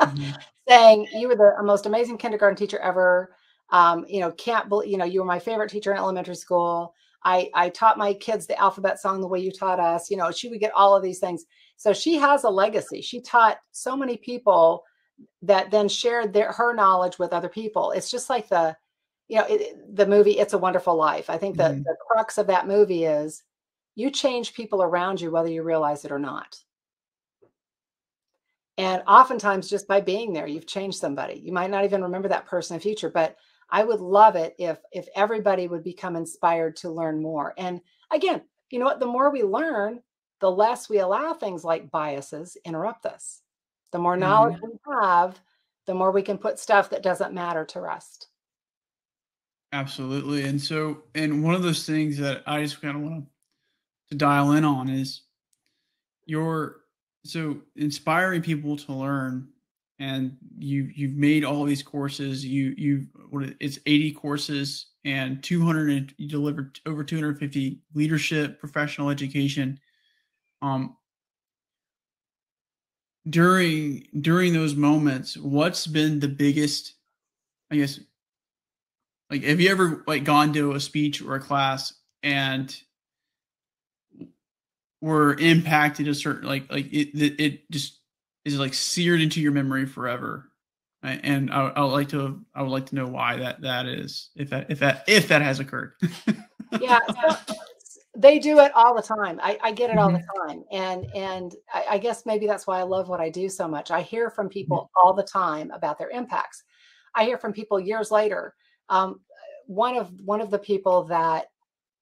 Mhm. saying, "You were the most amazing kindergarten teacher ever. Can't believe, you were my favorite teacher in elementary school. I taught my kids the alphabet song the way you taught us." She would get all of these things. So she has a legacy. She taught so many people that then shared her knowledge with other people. It's just like the movie It's a Wonderful Life. I think that Mhm. the crux of that movie is you change people around you whether you realize it or not. And oftentimes just by being there, you've changed somebody. You might not even remember that person in the future, but I would love it if everybody would become inspired to learn more. And again, you know what? The more we learn, the less we allow things like biases interrupt us. The more knowledge Mhm. we have, the more we can put stuff that doesn't matter to rest. Absolutely. And one of those things that I just kind of want to dial in on is your so inspiring people to learn, and you've made all these courses. It's 80 courses and 200, and you delivered over 250 leadership, professional education. Um, during those moments, what's been the biggest, I guess, like, have you ever like gone to a speech or a class and were impacted a certain, it just is like seared into your memory forever? And I would like to know why that is, if that has occurred. Yeah, so they do it all the time. I get it all the Mhm, time, and I guess maybe that's why I love what I do so much. I hear from mhm, people all the time about their impacts. I hear from people years later. Um, one of the people that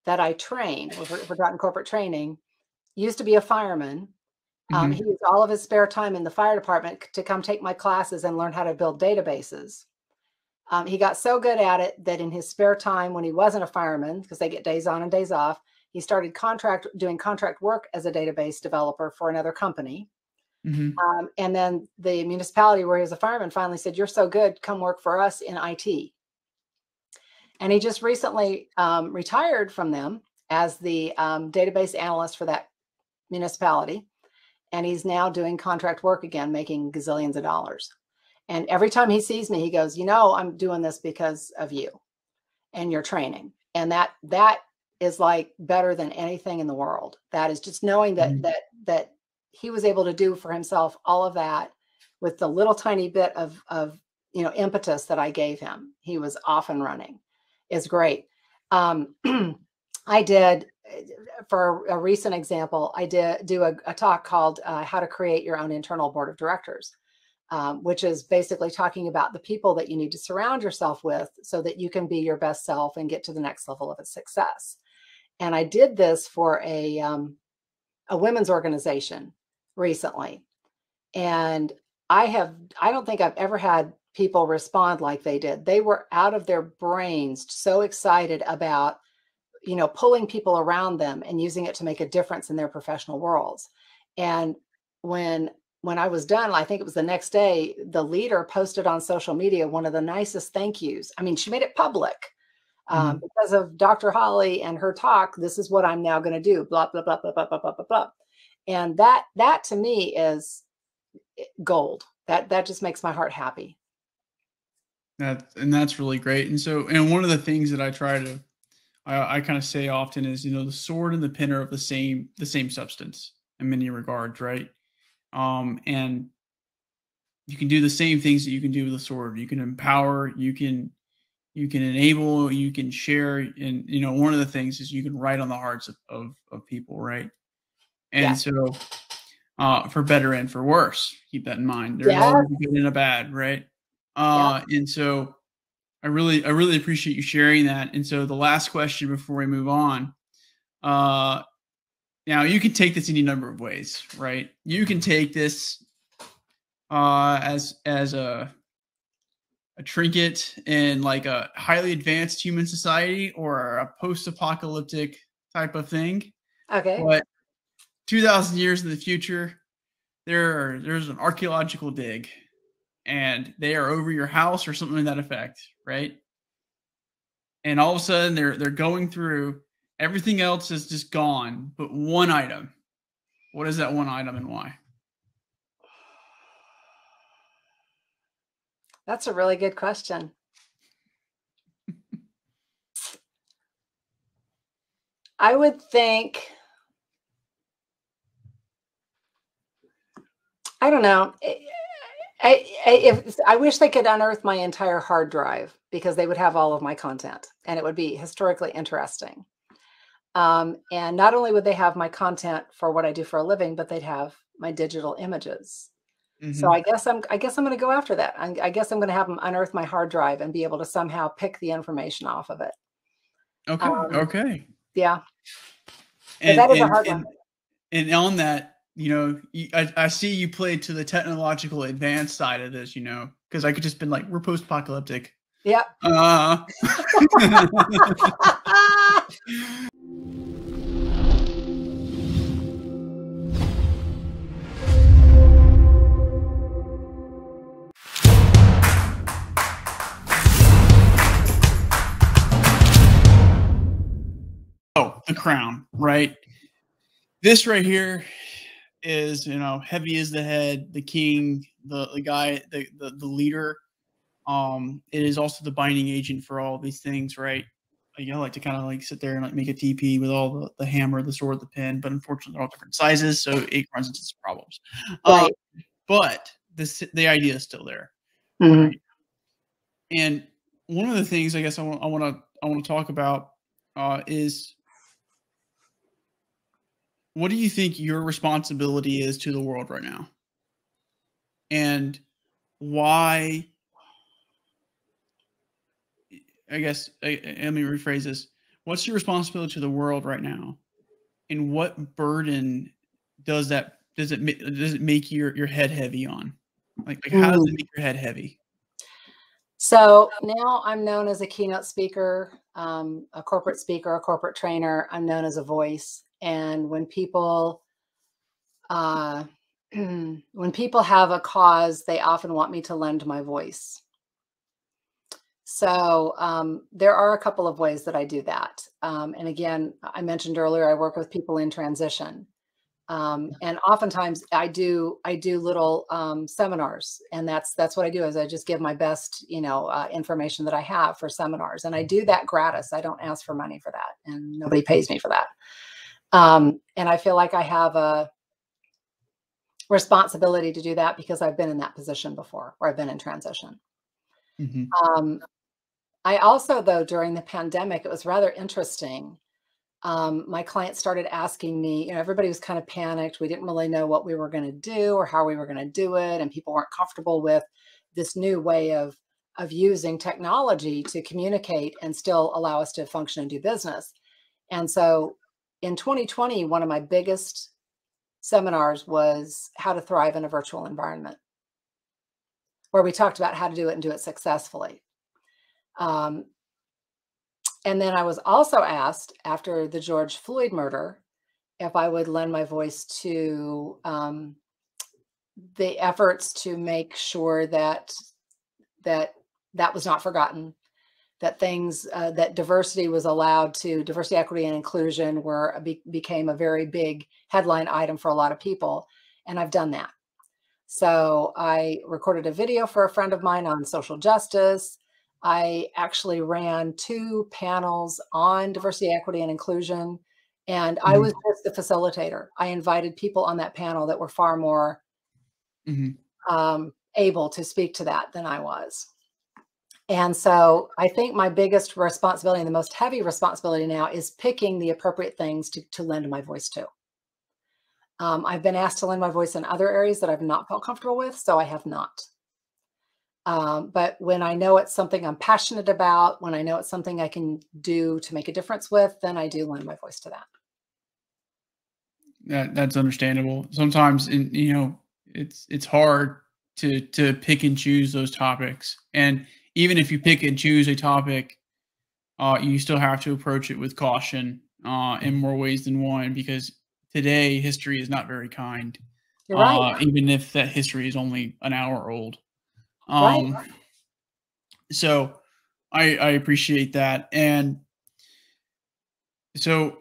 I trained, we've forgotten corporate training, used to be a fireman. He mhm, used all of his spare time in the fire department to come take my classes and learn how to build databases. He got so good at it that in his spare time, when he wasn't a fireman, because they get days on and days off, he started doing contract work as a database developer for another company. mhm, And then the municipality where he was a fireman finally said, "You're so good, come work for us in IT." And he just recently retired from them as the database analyst for that municipality. And he's now doing contract work again, making gazillions of dollars. And every time he sees me, he goes, "I'm doing this because of you and your training." And that is like better than anything in the world. That is just knowing that mhm. he was able to do for himself all of that with the little tiny bit of impetus that I gave him. He was off and running. Is great. Um, I did, for a recent example, I did do a talk called "How to Create Your Own Internal Board of Directors," which is basically talking about the people that you need to surround yourself with so that you can be your best self and get to the next level of success. And I did this for a women's organization recently, and I don't think I've ever had people respond like they did. They were out of their brains, so excited about pulling people around them and using it to make a difference in their professional worlds. And when when I was done, I think it was the next day, the leader posted on social media one of the nicest thank yous. I mean, she made it public. Mhm. Because of Dr. Holly and her talk, this is what I'm now going to do. Blah blah blah blah blah blah blah blah blah. And that to me is gold. That just makes my heart happy. That's really great. And one of the things that I kind of say often is, the sword and the pen are of the same substance in many regards, right? And you can do the same things that you can do with a sword. You can empower, you can enable, you can share, and one of the things is you can write on the hearts of people, right? And Yes. so, for better and for worse, keep that in mind. There's Yes. always a good and a bad, right? Yep. And so I really appreciate you sharing that. And so the last question before we move on, uh, now you can take this any number of ways, right? You can take this as a a trinket in like a highly advanced human society or a post-apocalyptic type of thing. Okay. But 2,000 years in the future, there's an archaeological dig, and they are over your house or something to that effect, right? And all of a sudden they're going through, everything else is just gone, but one item. What is that one item and why? That's a really good question. I would think, I don't know. I wish they could unearth my entire hard drive because they would have all of my content and it would be historically interesting. And not only would they have my content for what I do for a living, but they'd have my digital images. So Mhm. I guess I'm going to go after that. I guess I'm going to have them unearth my hard drive and be able to somehow pick the information off of it. Okay, Um, okay. yeah, but And that is a and hard one. and and on that, I see you played to the technological advanced side of this, because I could just been like, we're post-apocalyptic. Yeah. Uh Oh, the crown, right? This right here is, heavy as the head, the king, the guy, the leader. It is also the binding agent for all these things, right? Like, I like to kind of like sit there and like make a TP with all the hammer, the sword, the pin, but unfortunately they're all different sizes, so it runs into some problems. Um, Right. but the idea is still there, Mhm. right? And one of the things I guess I want to talk about is, what do you think your responsibility is to the world right now, and why? I guess let me rephrase this. What's your responsibility to the world right now, and what burden does it make your head heavy on? Like how does Mm. it make your head heavy? So now I'm known as a keynote speaker, a corporate speaker, a corporate trainer. I'm known as a voice. And uh, when people have a cause, they often want me to lend my voice. So there are a couple of ways that I do that. And again, I mentioned earlier, I work with people in transition. And oftentimes I do little seminars, and that's what I do is I just give my best information that I have for seminars, and I do that gratis. I don't ask for money for that, and nobody pays me for that. And I feel like I have a responsibility to do that because I've been in that position before, or I've been in transition. Mhm. Um, I also, though, during the pandemic, it was rather interesting. My clients started asking me, everybody was kind of panicked. We didn't really know what we were going to do or how we were going to do it. And people weren't comfortable with this new way of using technology to communicate and still allow us to function and do business. And so in 2020, one of my biggest seminars was how to thrive in a virtual environment, where we talked about how to do it and do it successfully. Um, and then I was also asked after the George Floyd murder if I would lend my voice to the efforts to make sure that that was not forgotten, that things that diversity was allowed to diversity, equity, and inclusion became a very big headline item for a lot of people, and I've done that. So I recorded a video for a friend of mine on social justice. I actually ran 2 panels on diversity, equity, and inclusion, and I was Mhm. just the facilitator. I invited people on that panel that were far more Mhm. able to speak to that than I was. And so I think my biggest responsibility and the most heavy responsibility now is picking the appropriate things to lend my voice to. I've been asked to lend my voice in other areas that I've not felt comfortable with, so I have not. But when I know it's something I'm passionate about, when I know it's something I can do to make a difference with, then I do lend my voice to that. That's understandable. Sometimes, it's hard to pick and choose those topics, and even if you pick and choose a topic, you still have to approach it with caution in more ways than one, because today history is not very kind, You're right. even if that history is only an hour old. Right. Um, so I appreciate that. And so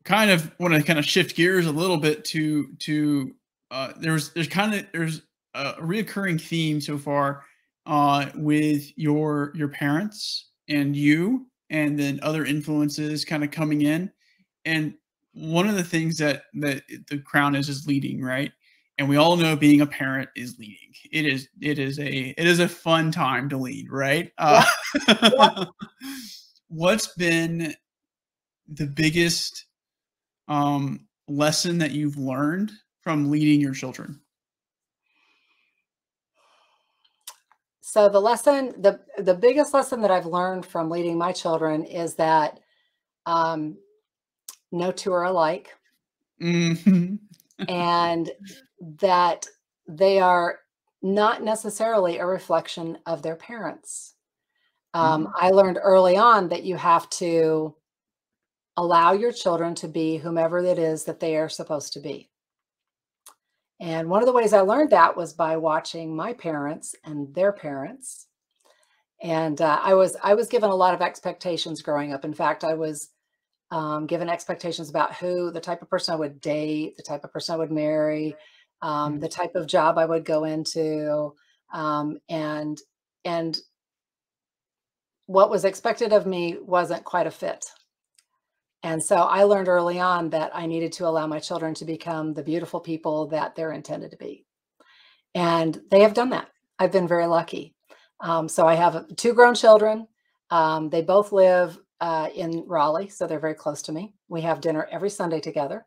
kind of want to kind of shift gears a little bit to there's a reoccurring theme so far with your parents and you, and then other influences kind of coming in. And one of the things that the crown is leading, right? And we all know being a parent is leading. It is a fun time to lead, right? Yep. Yep. What's been the biggest lesson that you've learned from leading your children? So the biggest lesson that I've learned from leading my children is that um, no two are alike, Mhm. and that they are not necessarily a reflection of their parents. Mhm. I learned early on that you have to allow your children to be whomever it is that they are supposed to be. And one of the ways I learned that was by watching my parents and their parents. And I was given a lot of expectations growing up. In fact, I was given expectations about who the type of person I would date, the type of person I would marry, Mhm. the type of job I would go into, um, and and what was expected of me wasn't quite a fit. And so I learned early on that I needed to allow my children to become the beautiful people that they're intended to be. And they have done that. I've been very lucky. So I have two grown children. They both live in Raleigh, so they're very close to me. We have dinner every Sunday together,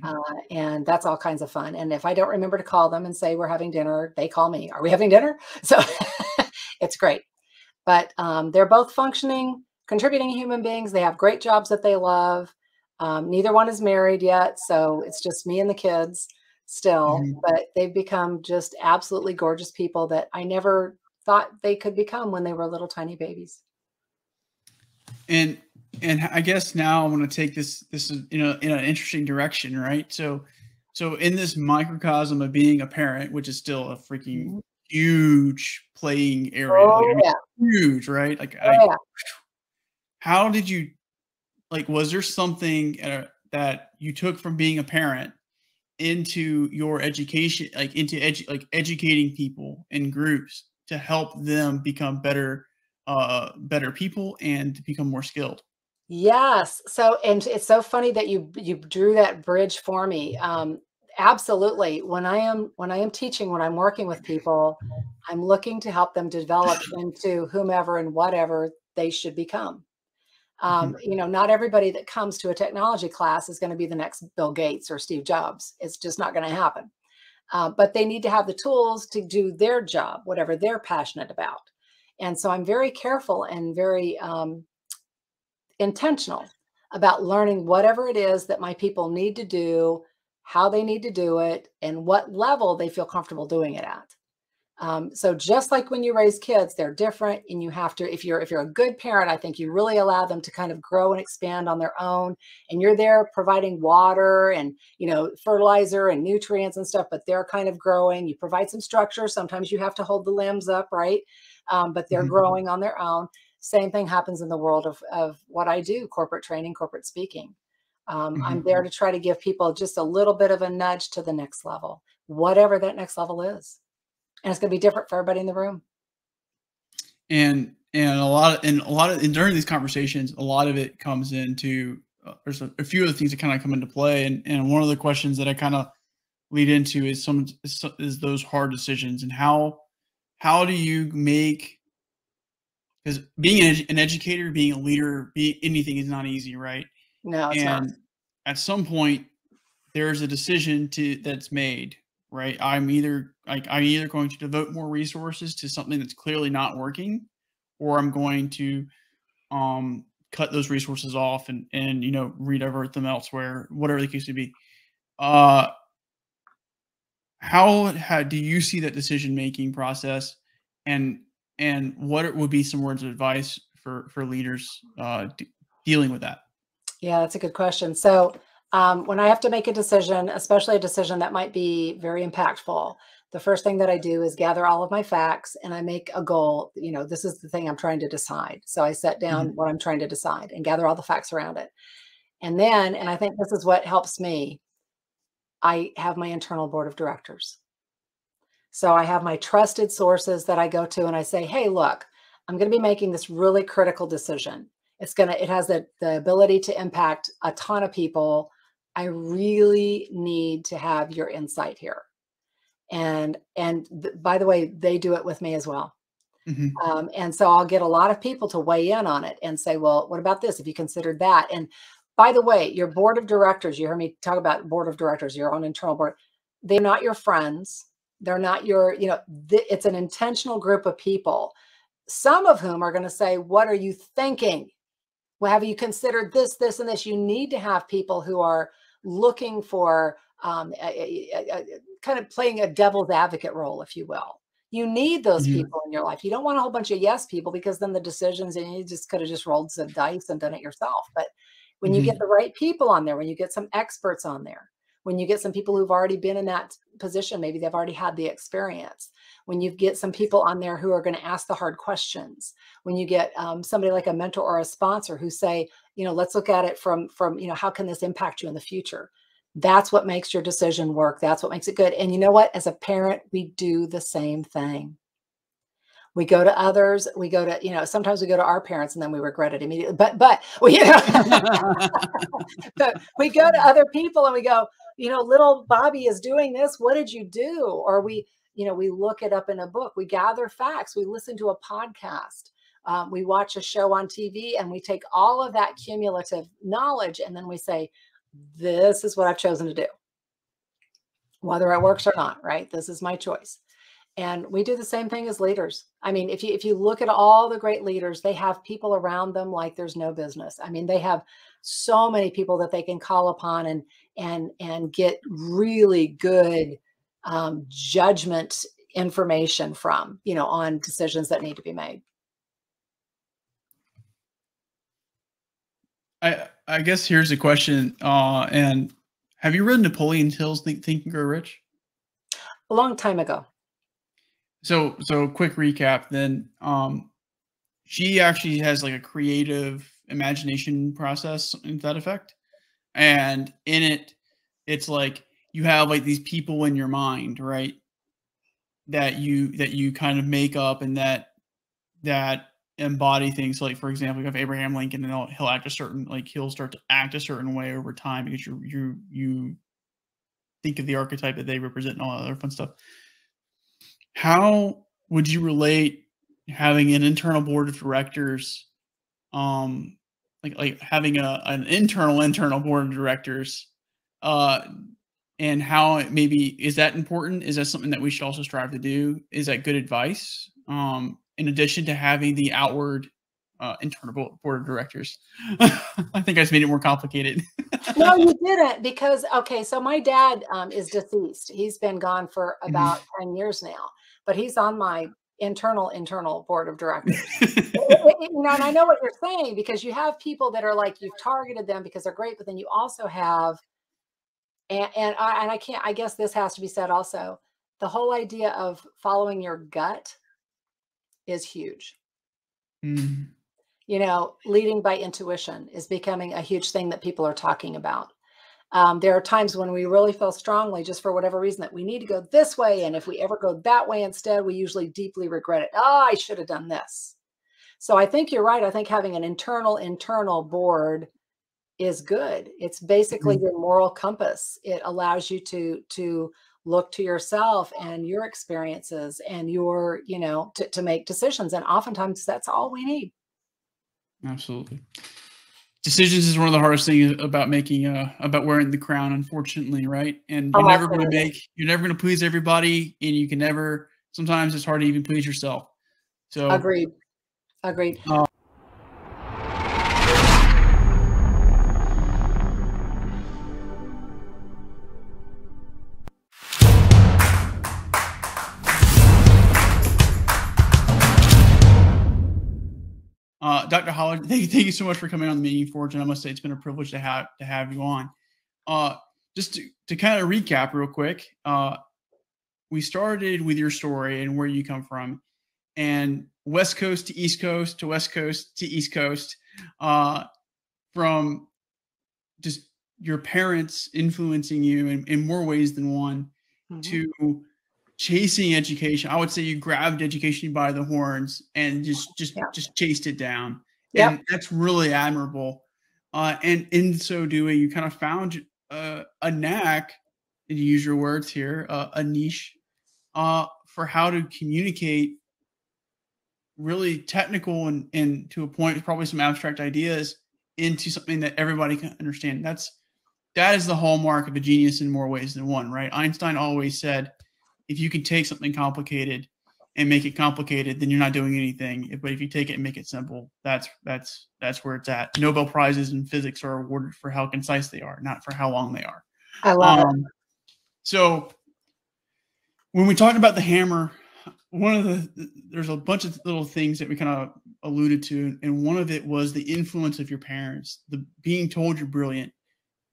uh, Mhm. and that's all kinds of fun. And if I don't remember to call them and say we're having dinner, they call me. Are we having dinner? So it's great. But they're both functioning, contributing human beings. They have great jobs that they love. Neither one is married yet, so it's just me and the kids still. Mhm. But they've become just absolutely gorgeous people that I never thought they could become when they were little tiny babies. And I guess now I want to take this is, in an interesting direction, right? So in this microcosm of being a parent, which is still a freaking Mhm. huge playing area, like, I Oh mean, yeah, huge, right? oh yeah. How did you, like, was there something that you took from being a parent into your education, like into educating people in groups to help them become better people and to become more skilled? Yes. So, and it's so funny that you drew that bridge for me. Absolutely. When I am teaching, when I'm working with people, I'm looking to help them develop into whomever and whatever they should become. Mhm. Not everybody that comes to a technology class is going to be the next Bill Gates or Steve Jobs. It's just not going to happen. But they need to have the tools to do their job, whatever they're passionate about. And so I'm very careful and very intentional about learning whatever it is that my people need to do, how they need to do it, and what level they feel comfortable doing it at. So just like when you raise kids, they're different, and you have to. If you're a good parent, I think you really allow them to kind of grow and expand on their own, and you're there providing water and fertilizer and nutrients and stuff, but they're kind of growing. You provide some structure. Sometimes you have to hold the limbs up, right? But they're Mhm. growing on their own. Same thing happens in the world of what I do: corporate training, corporate speaking. I'm Mhm. there to try to give people just a little bit of a nudge to the next level, whatever that next level is. And it's gonna be different for everybody in the room. And during these conversations, a lot of it comes into there's a few of the things that kind of come into play, and one of the questions that I kind of lead into is those hard decisions, and how do you make, because being an educator, being a leader, being anything is not easy, right? No, it's not. And at some point, there's a decision that's made, right? I'm either going to devote more resources to something that's clearly not working, or I'm going to cut those resources off and redivert them elsewhere, whatever the case may be. Uh, how do you see that decision making process, and and what would be some words of advice for leaders dealing with that? Yeah, that's a good question. So, when I have to make a decision, especially a decision that might be very impactful, the first thing that I do is gather all of my facts and I make a goal. This is the thing I'm trying to decide. So I set down Mhm. what I'm trying to decide and gather all the facts around it. And then, and I think this is what helps me, I have my internal board of directors. So I have my trusted sources that I go to and I say, hey, look, I'm going to be making this really critical decision. It has the ability to impact a ton of people. I really need to have your insight here. By the way, they do it with me as well. Mhm. And so I'll get a lot of people to weigh in on it and say, well, what about this? If you considered that. And by the way, your board of directors, you heard me talk about board of directors, your own internal board, they're not your friends. They're not your, it's an intentional group of people, some of whom are going to say, what are you thinking? Well, have you considered this, this, and this? You need to have people who are looking for kind of playing a devil's advocate role, if you will. You need those Mhm. people in your life. You don't want a whole bunch of yes people, because then the decisions, and you just could have just rolled some dice and done it yourself. But when you get Mhm. the right people on there, when you get some experts on there, when you get some people who've already been in that position, maybe they've already had the experience, when you get some people on there who are going to ask the hard questions, when you get somebody like a mentor or a sponsor who say, let's look at it from, how can this impact you in the future? That's what makes your decision work. That's what makes it good. And you know what? As a parent, we do the same thing. We go to others. We go to, sometimes we go to our parents and then we regret it immediately. But we, but we go to other people and we go, little Bobby is doing this. What did you do? Or we look it up in a book. We gather facts. We listen to a podcast. We watch a show on TV and we take all of that cumulative knowledge and then we say, this is what I've chosen to do, whether it works or not, right? This is my choice. And we do the same thing as leaders. I mean, if you look at all the great leaders, they have people around them like there's no business. I mean, they have so many people that they can call upon and get really good judgment information from, on decisions that need to be made. I guess here's a question. And have you read Napoleon Hill's Think and Grow Rich? A long time ago. So quick recap then. She actually has like a creative imagination process to that effect. And in it, it's like you have like these people in your mind, right? That you kind of make up and that embody things. Like for example, you have Abraham Lincoln, and he'll act a certain, like he'll start to act a certain way over time because you think of the archetype that they represent and all that other fun stuff. How would you relate having an internal board of directors, um, like having an internal board of directors, uh, and how it maybe is that important? Is that something that we should also strive to do? Is that good advice? In addition to having the outward internal board of directors, I think I just made it more complicated. No, you didn't, because okay, so my dad is deceased. He's been gone for about 10 years now, but he's on my internal board of directors. And I know what you're saying, because you have people that are like, you've targeted them because they're great, but then you also have, and I can't, I guess this has to be said also, the whole idea of following your gut is huge. Mm. Leading by intuition is becoming a huge thing that people are talking about. There are times when we really feel strongly, just for whatever reason, that we need to go this way. And if we ever go that way instead, we usually deeply regret it. Oh, I should have done this. So I think you're right. I think having an internal board is good. It's basically Mhm. your moral compass. It allows you to look to yourself and your experiences and your, to make decisions. And oftentimes that's all we need. Absolutely. Decisions is one of the hardest things about making about wearing the crown, unfortunately, right? And Oh, absolutely. you're never gonna please everybody, and you can never, sometimes it's hard to even please yourself. So Agreed. Agreed. Dr. Holler, thank you so much for coming on the Meeting Forge, and I must say it's been a privilege to have you on. Just to kind of recap real quick, we started with your story and where you come from, and West Coast to East Coast to West Coast to East Coast, from just your parents influencing you in more ways than one, to chasing education. I would say you grabbed education by the horns and just chased it down. Yep. And that's really admirable. And in so doing, you kind of found a knack, to use your words here, a niche for how to communicate really technical and to a point, probably some abstract ideas into something that everybody can understand. That is the hallmark of a genius in more ways than one, right? Einstein always said, if you can take something complicated and make it complicated, then you're not doing anything. But if you take it and make it simple, that's where it's at. Nobel Prizes in physics are awarded for how concise they are, not for how long they are. I love it. So when we talked about the hammer, there's a bunch of little things that we kind of alluded to, and one of it was the influence of your parents, the being told you're brilliant,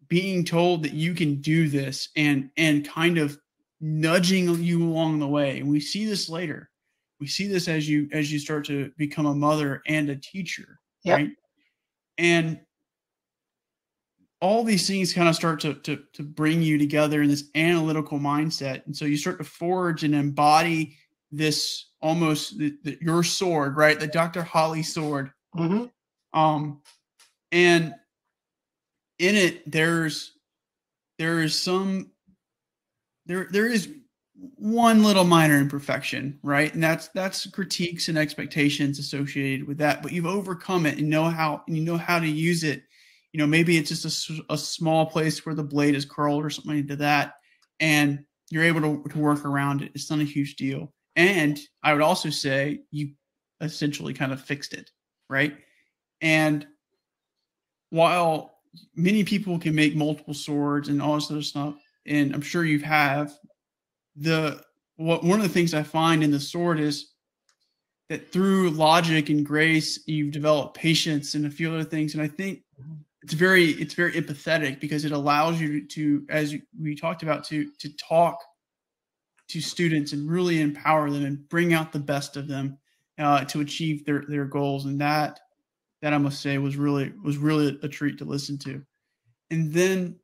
being told that you can do this, and kind of nudging you along the way. And we see this later. We see this as you start to become a mother and a teacher, right? And all these things kind of start to bring you together in this analytical mindset. And so you start to forge and embody this almost your sword, right? The Dr. Holly sword. And in it, there is one little minor imperfection, right? And that's critiques and expectations associated with that, but you've overcome it and know how to use it. You know, maybe it's just a small place where the blade is curled or something like that, and you're able to work around it. It's not a huge deal. And I would also say you essentially kind of fixed it, right? And while many people can make multiple swords and all this other stuff, and I'm sure you have, one of the things I find in the sword is that through logic and grace, you've developed patience and a few other things. And I think it's very empathetic, because it allows you to, as we talked about, to talk to students and really empower them and bring out the best of them to achieve their goals. And that I must say was really a treat to listen to. And then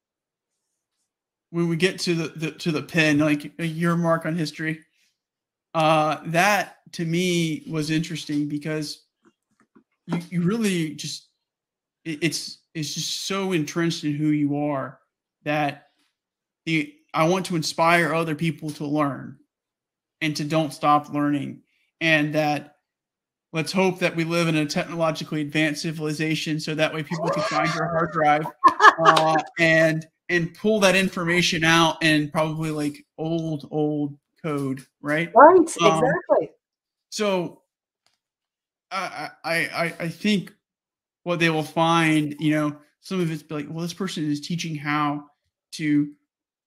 when we get to the pen, like your mark on history, that to me was interesting, because you really just, it's just so entrenched in who you are that I want to inspire other people to learn and to don't stop learning. And that let's hope that we live in a technologically advanced civilization, so that way people can find your hard drive and pull that information out, and probably like old code, right? Right, exactly. So I think what they will find, some of it's like, well, this person is teaching how to,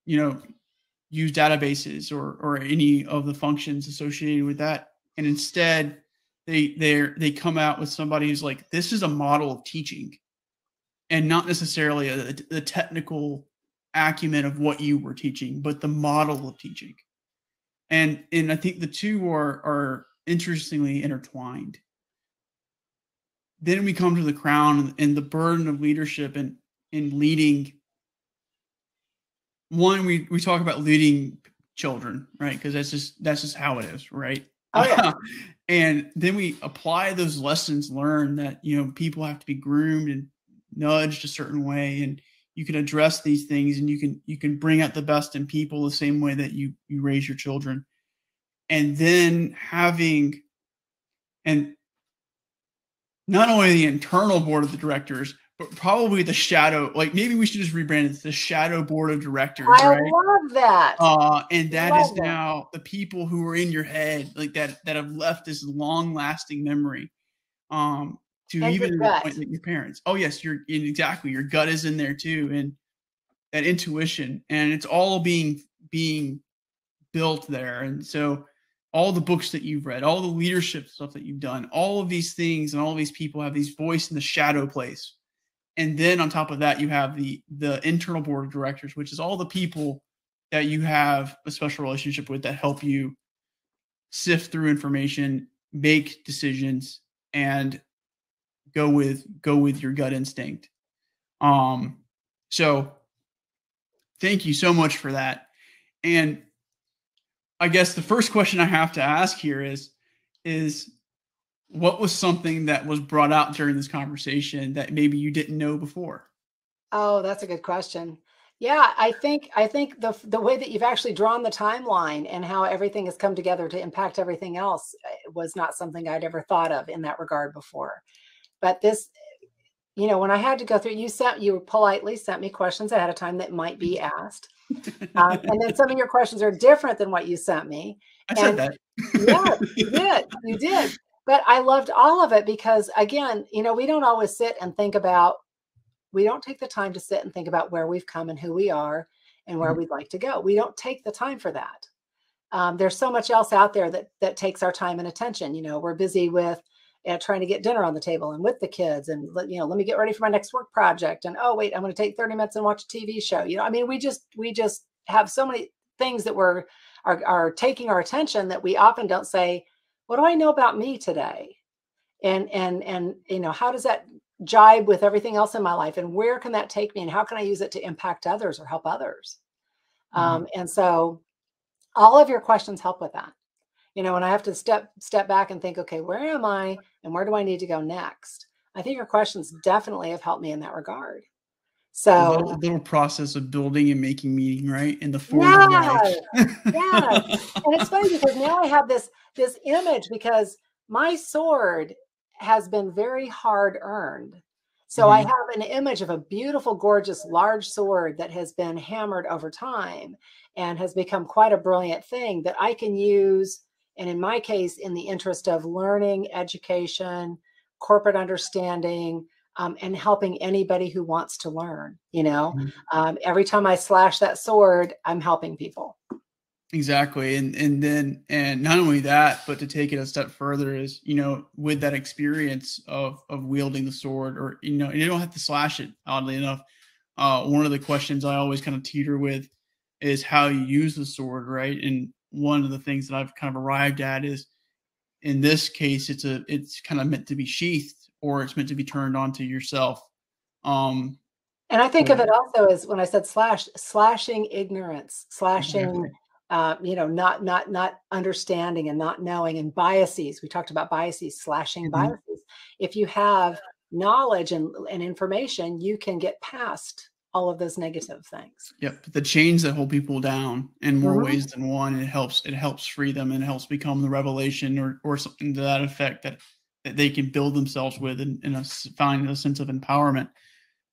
use databases or any of the functions associated with that. And instead they come out with somebody who's like, this is a model of teaching, and not necessarily the technical acumen of what you were teaching, but the model of teaching. And I think the two are interestingly intertwined. Then we come to the crown and the burden of leadership and leading. One, we talk about leading children, right? Because that's just how it is, right? Oh, yeah. And then we apply those lessons learned that, people have to be groomed and nudged a certain way, and you can address these things, and you can bring out the best in people the same way that you raise your children. And then and not only the internal board of the directors, but probably the shadow, like maybe we should just rebrand it, the shadow board of directors. I right? love that. And that is now the people who are in your head, like that have left this long lasting memory. To And even your point that your parents. Oh yes, exactly. Your gut is in there too, and that intuition, and it's all being built there. And so all the books that you've read, all the leadership stuff that you've done, all of these things and all of these people have these voice in the shadow place. And then on top of that, you have the internal board of directors, which is all the people that you have a special relationship with that help you sift through information, make decisions, and go with your gut instinct. So thank you so much for that. And I guess the first question I have to ask here is what was something that was brought out during this conversation that maybe you didn't know before? Oh, that's a good question. Yeah, I think the way that you've actually drawn the timeline and how everything has come together to impact everything else was not something I'd ever thought of in that regard before. But this, when I had to go through, you politely sent me questions ahead of time that might be asked. And then some of your questions are different than what you sent me. I said that. Yeah, you did. But I loved all of it because, again, we don't always sit and think about, we don't take the time to sit and think about where we've come and who we are and where we'd like to go. We don't take the time for that. There's so much else out there that takes our time and attention. We're busy with trying to get dinner on the table and with the kids and, let me get ready for my next work project. And, oh, wait, I'm going to take 30 minutes and watch a TV show. We just have so many things that are taking our attention that we often don't say, what do I know about me today? And how does that jibe with everything else in my life? And where can that take me? And how can I use it to impact others or help others? And so all of your questions help with that. When I have to step back and think, okay, where am I and where do I need to go next? I think your questions definitely have helped me in that regard. So the little process of building and making meaning, right? In the form of life. Yeah. And it's funny because now I have this image because my sword has been very hard earned. So I have an image of a beautiful, gorgeous, large sword that has been hammered over time and has become quite a brilliant thing that I can use. And in my case, in the interest of learning, education, corporate understanding, and helping anybody who wants to learn, every time I slash that sword, I'm helping people. Exactly. And not only that, but to take it a step further is, with that experience of wielding the sword or, and you don't have to slash it, oddly enough. One of the questions I always kind of teeter with is how you use the sword. Right. And one of the things that I've kind of arrived at is in this case, it's kind of meant to be sheathed or it's meant to be turned onto yourself. And I think of it also as when I said slashing ignorance, slashing, exactly. Not understanding and not knowing and biases. We talked about biases, slashing biases. If you have knowledge and information, you can get past all of those negative things. Yep. The chains that hold people down in more ways than one, it helps free them and it helps become the revelation or something to that effect that they can build themselves with and find a sense of empowerment.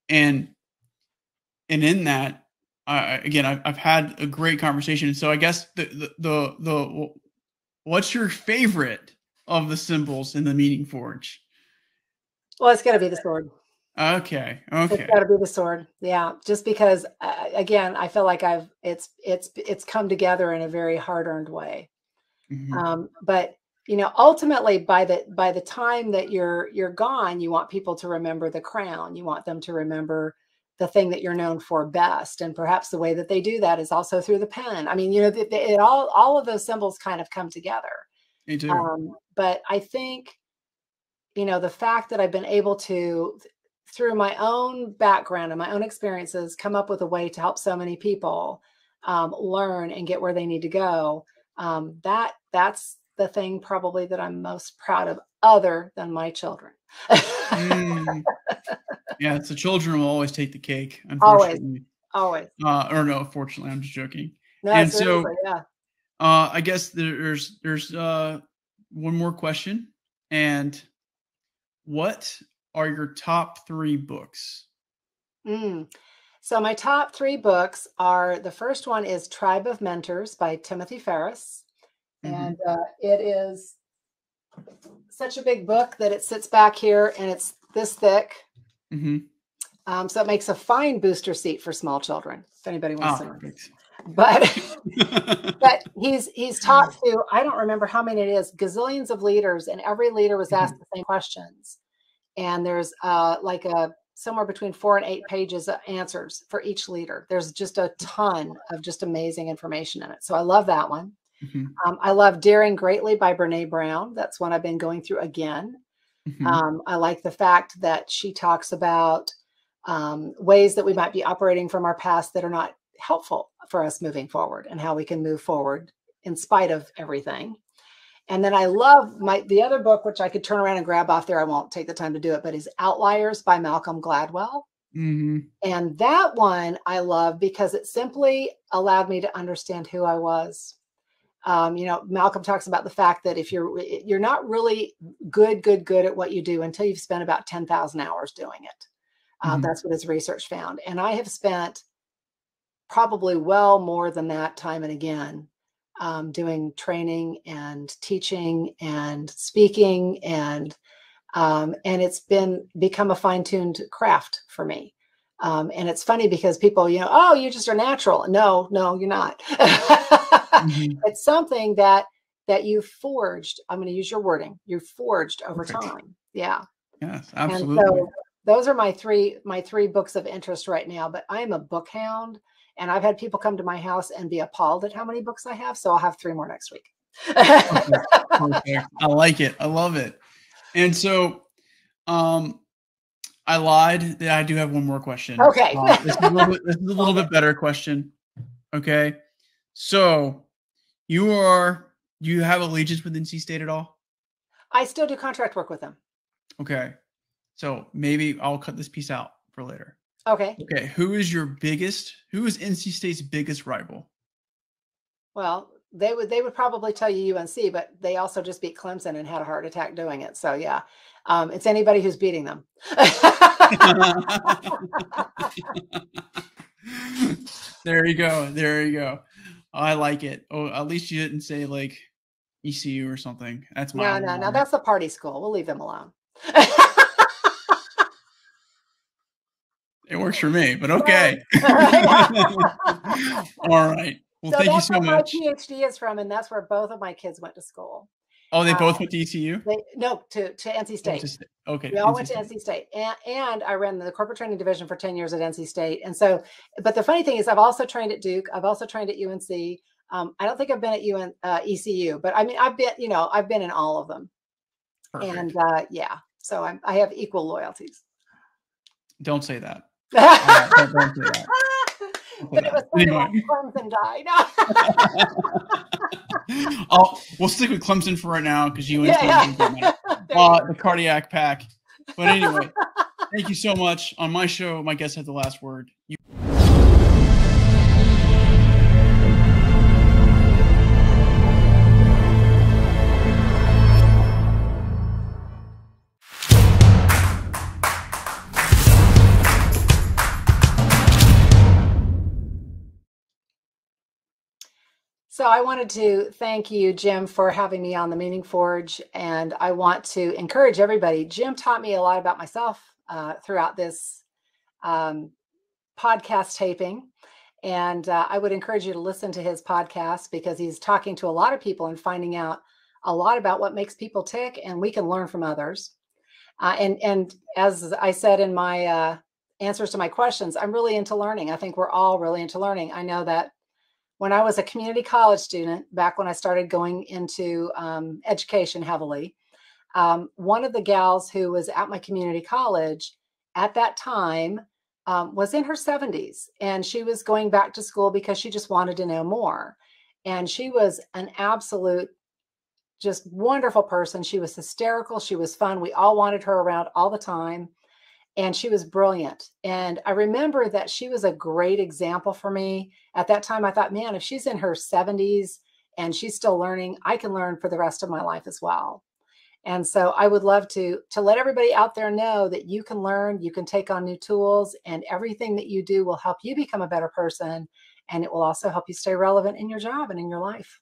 And in that, again, I've had a great conversation. So I guess the what's your favorite of the symbols in the Meaning Forge? Well, it's got to be the sword. Okay. It's got to be the sword. Yeah. Just because, again, I feel like it's come together in a very hard-earned way. But ultimately by the time that you're gone, you want people to remember the crown. You want them to remember the thing that you're known for best. And perhaps the way that they do that is also through the pen. I mean, all of those symbols kind of come together. They do. But I think, the fact that I've been able to, through my own background and my own experiences, come up with a way to help so many people learn and get where they need to go. That's the thing probably that I'm most proud of, other than my children. Yeah, so children will always take the cake, unfortunately. Always. Or no, fortunately, I'm just joking. No, and seriously, yeah. I guess there's one more question. And what are your top 3 books? So my top 3 books are, the first one is Tribe of Mentors by Timothy Ferriss. And it is such a big book that it sits back here and it's this thick. So it makes a fine booster seat for small children, if anybody wants to know. but but he's talked to, I don't remember how many it is, gazillions of leaders, and every leader was asked the same questions. And there's like somewhere between 4 and 8 pages of answers for each leader. There's just a ton of just amazing information in it. So I love that one. I love Daring Greatly by Brene Brown. That's one I've been going through again. I like the fact that she talks about ways that we might be operating from our past that are not helpful for us moving forward, and how we can move forward in spite of everything. And then I love the other book, which I could turn around and grab off there. I won't take the time to do it, but is Outliers by Malcolm Gladwell. And that one I love because it simply allowed me to understand who I was. You know, Malcolm talks about the fact that if you're not really good at what you do until you've spent about 10,000 hours doing it. That's what his research found. And I have spent probably well more than that time and again, doing training and teaching and speaking, and it's become a fine-tuned craft for me. And it's funny because people, you know, oh, you just are natural. No, you're not. It's something that you forged. I'm going to use your wording. You forged over time. Yeah. Yes, absolutely. And so those are my three books of interest right now. But I am a book hound, and I've had people come to my house and be appalled at how many books I have. So I'll have 3 more next week. Perfect. I like it. I love it. And so, I lied that I do have one more question. Okay. This is a little bit better question. Okay. So do you have allegiance with NC State at all? I still do contract work with them. Okay. So maybe I'll cut this piece out for later. Okay. Okay. Who is NC State's biggest rival? Well, they would probably tell you UNC, but they also just beat Clemson and had a heart attack doing it. So yeah, it's anybody who's beating them. There you go. I like it. Oh, at least you didn't say like ECU or something. That's my no. That's a party school. We'll leave them alone. It works for me, but okay. All right. Well, thank you so much. That's where my PhD is from, and that's where both of my kids went to school. Oh, they both went to ECU? No, to NC State. Okay. We all went to NC State. And I ran the corporate training division for 10 years at NC State. And so, but the funny thing is I've also trained at Duke. I've also trained at UNC. I don't think I've been at ECU, but I mean, I've been in all of them. Perfect. And yeah, so I have equal loyalties. Don't say that. Don't say that. But it was anyway. Clemson died. We'll stick with Clemson for right now because UNC the cardiac pack. But anyway, thank you so much. On my show, my guest had the last word. So I wanted to thank you, Jim, for having me on the Meaning Forge. And I want to encourage everybody. Jim taught me a lot about myself throughout this podcast taping. And I would encourage you to listen to his podcast because he's talking to a lot of people and finding out a lot about what makes people tick, and we can learn from others. And as I said in my answers to my questions, I'm really into learning. I think we're all really into learning. I know that when I was a community college student, back when I started going into education heavily, one of the gals who was at my community college at that time was in her 70s, and she was going back to school because she just wanted to know more. And she was an absolute, just wonderful person. She was hysterical. She was fun. We all wanted her around all the time. And she was brilliant. And I remember that she was a great example for me. At that time, I thought, man, if she's in her 70s and she's still learning, I can learn for the rest of my life as well. And so I would love to let everybody out there know that you can learn, you can take on new tools, and everything that you do will help you become a better person. And it will also help you stay relevant in your job and in your life.